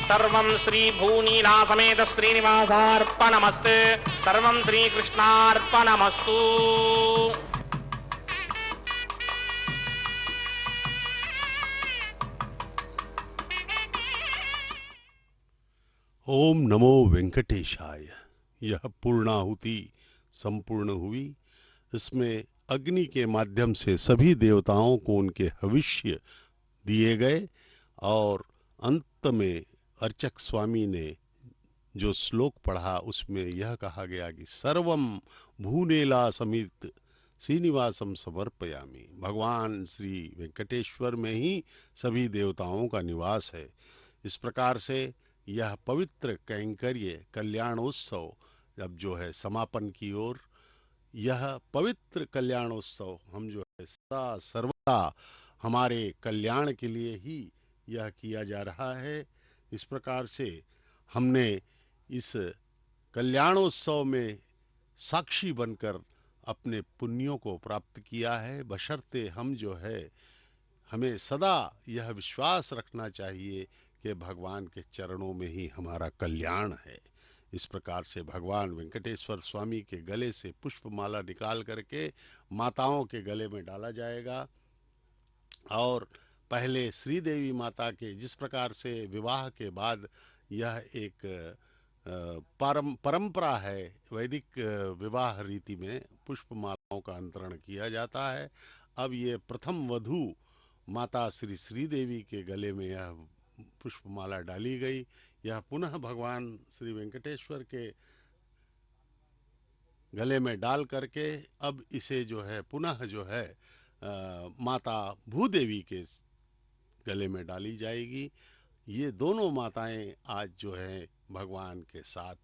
सर्वं श्री भूनीला समेत श्रीनिवासार्पणमस्तु सर्वं श्रीकृष्णार्पणमस्तु ओम नमो वेंकटेशाय। यह पूर्णाहुति संपूर्ण हुई। इसमें अग्नि के माध्यम से सभी देवताओं को उनके हविष्य दिए गए और अंत में अर्चक स्वामी ने जो श्लोक पढ़ा उसमें यह कहा गया कि सर्वम भूनेला समित श्रीनिवासम समर्पयामि। भगवान श्री वेंकटेश्वर में ही सभी देवताओं का निवास है। इस प्रकार से यह पवित्र कैंकर्य कल्याणोत्सव अब जो है समापन की ओर, यह पवित्र कल्याणोत्सव हम जो है सदा सर्वदा हमारे कल्याण के लिए ही यह किया जा रहा है। इस प्रकार से हमने इस कल्याणोत्सव में साक्षी बनकर अपने पुण्यों को प्राप्त किया है, बशर्ते हम जो है हमें सदा यह विश्वास रखना चाहिए कि भगवान के चरणों में ही हमारा कल्याण है। इस प्रकार से भगवान वेंकटेश्वर स्वामी के गले से पुष्पमाला निकाल करके माताओं के गले में डाला जाएगा और पहले श्रीदेवी माता के जिस प्रकार से विवाह के बाद यह एक परंपरा है, वैदिक विवाह रीति में पुष्पमालाओं का अंतरण किया जाता है। अब ये प्रथम वधू माता श्री श्रीदेवी के गले में यह पुष्पमाला डाली गई। यह पुनः भगवान श्री वेंकटेश्वर के गले में डाल करके अब इसे जो है पुनः जो है माता भूदेवी के गले में डाली जाएगी। ये दोनों माताएं आज जो है भगवान के साथ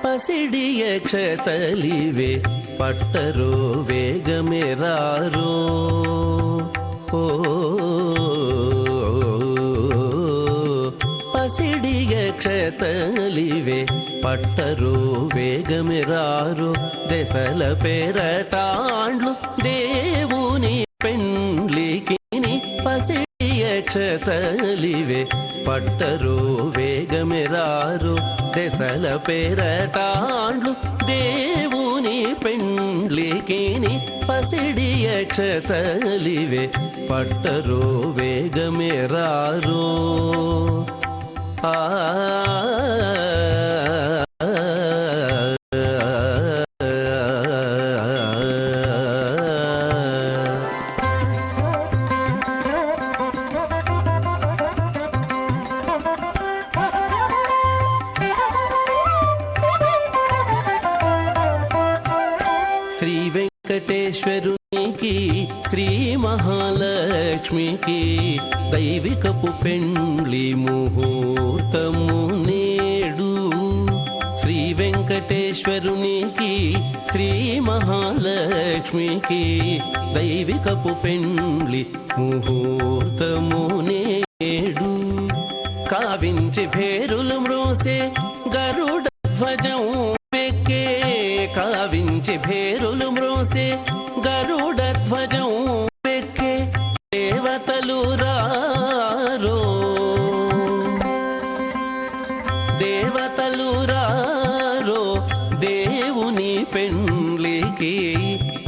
పసిడియ క్షతలివే పట్టరో వేగమెరారో ఓ పసిడియ క్షతలివే పట్టరో వేగమెరారో దశల పేరటాండ్లు దేవుని పెండ్లికిని పసిడియ క్షతలివే పట్టరో వేగమెరారో దశల పేరటాండ్లు దేవుని పెండ్లికిని పసిడియ క్షతలివే పట్టరో వేగమెరారో ఆ శ్రీ వెంకటేశ్వరునికి శ్రీ మహాలక్ష్మికి దైవికపు పెండ్లి ముహూర్తము నేడు. శ్రీ వెంకటేశ్వరునికి శ్రీ మహాలక్ష్మికి దైవికపు పెండ్లి ముహూర్తము నేడు. కావించి భేరులు మ్రోసే గరుడ ధ్వజం వెక్కే, కావించి భేరులు మ్రోసే గరుడ ధ్వజం వెక్కే దేవతలు రారో, దేవతలు రారో దేవుని పెండ్లికి.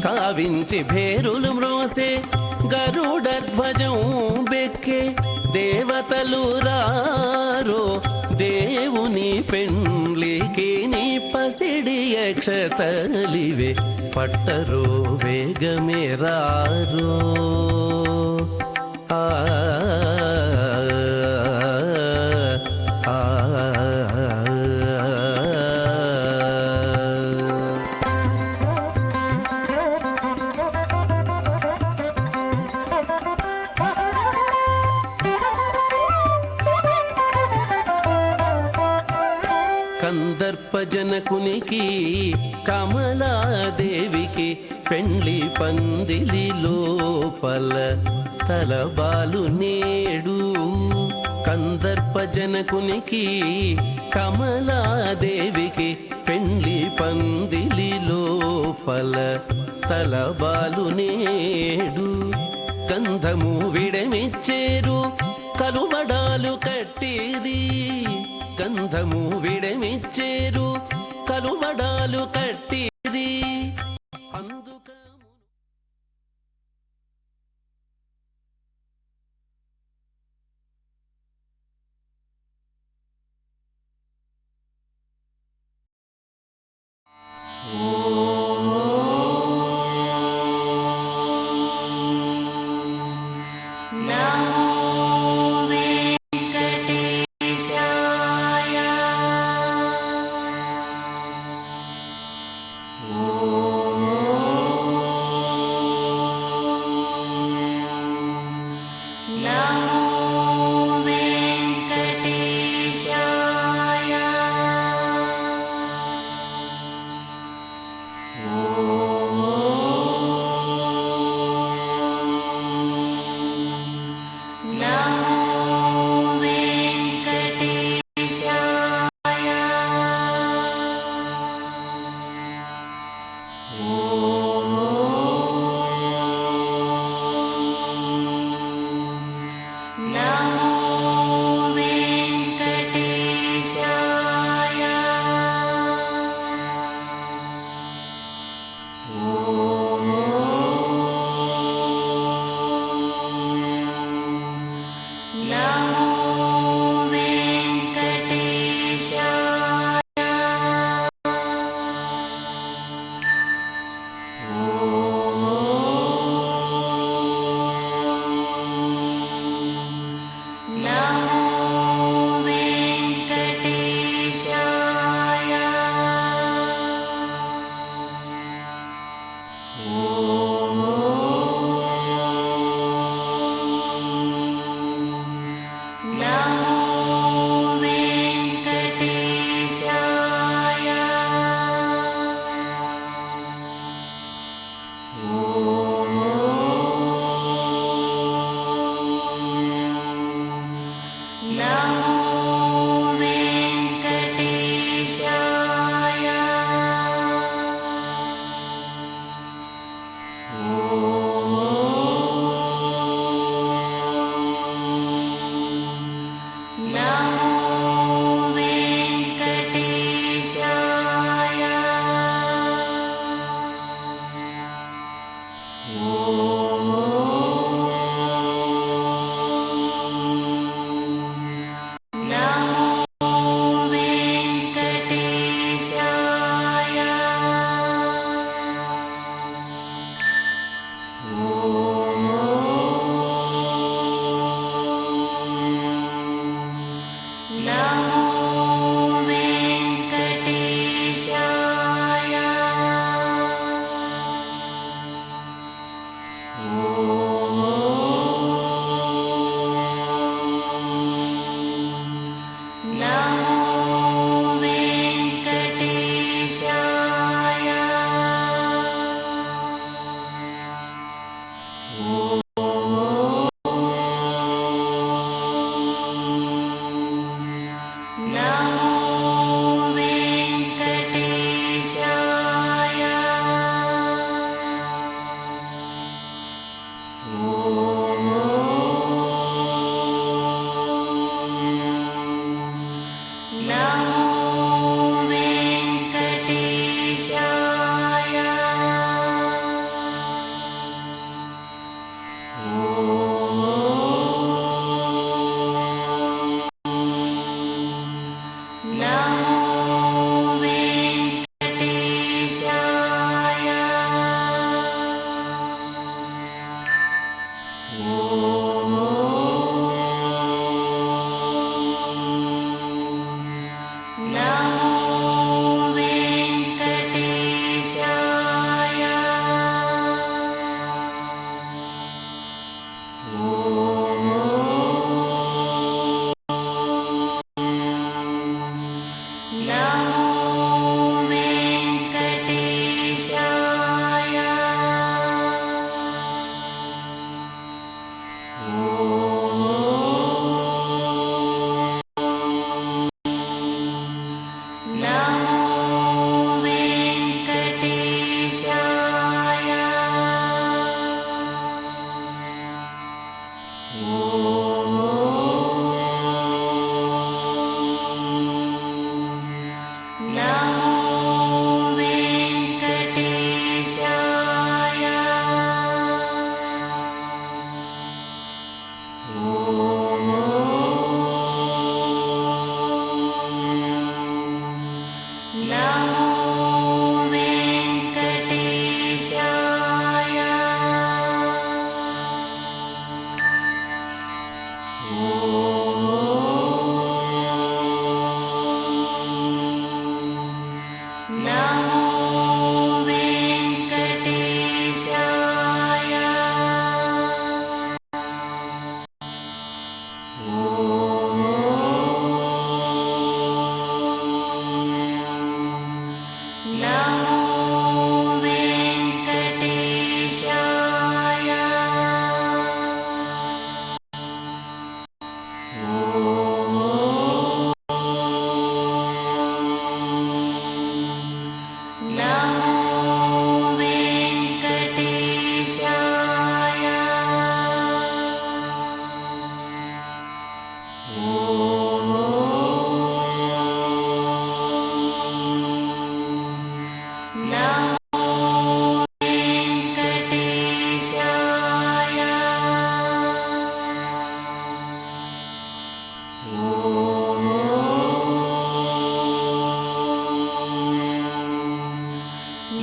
కావించి భేరులు మ్రోసే గరుడ ధ్వజం వెక్కే దేవతలు రారో దేవుని పెండ్లికి. నీ పసిడి అక్షతలివే పట్టరో వేగమే రారో. ఆ కందర్పజనకునికి కమలాదేవికి పెండ్లి పందిలి లోపల తలబాలు నేడు. కందర్పజనకునికి కమలాదేవికి పెండ్లి పందిలి లోపల తలబాలు నేడు. గంధము విడమిచ్చేరు కలువడాలు కట్టిరి, గంధము విడమిచ్చేరు కలువడాలు కట్టిరి అందుక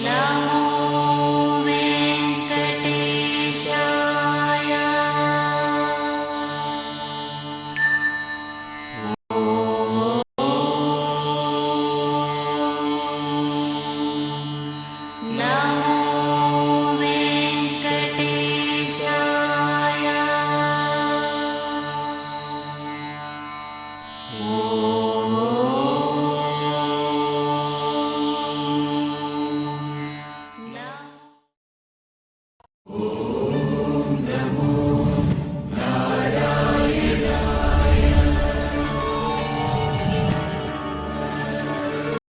नमः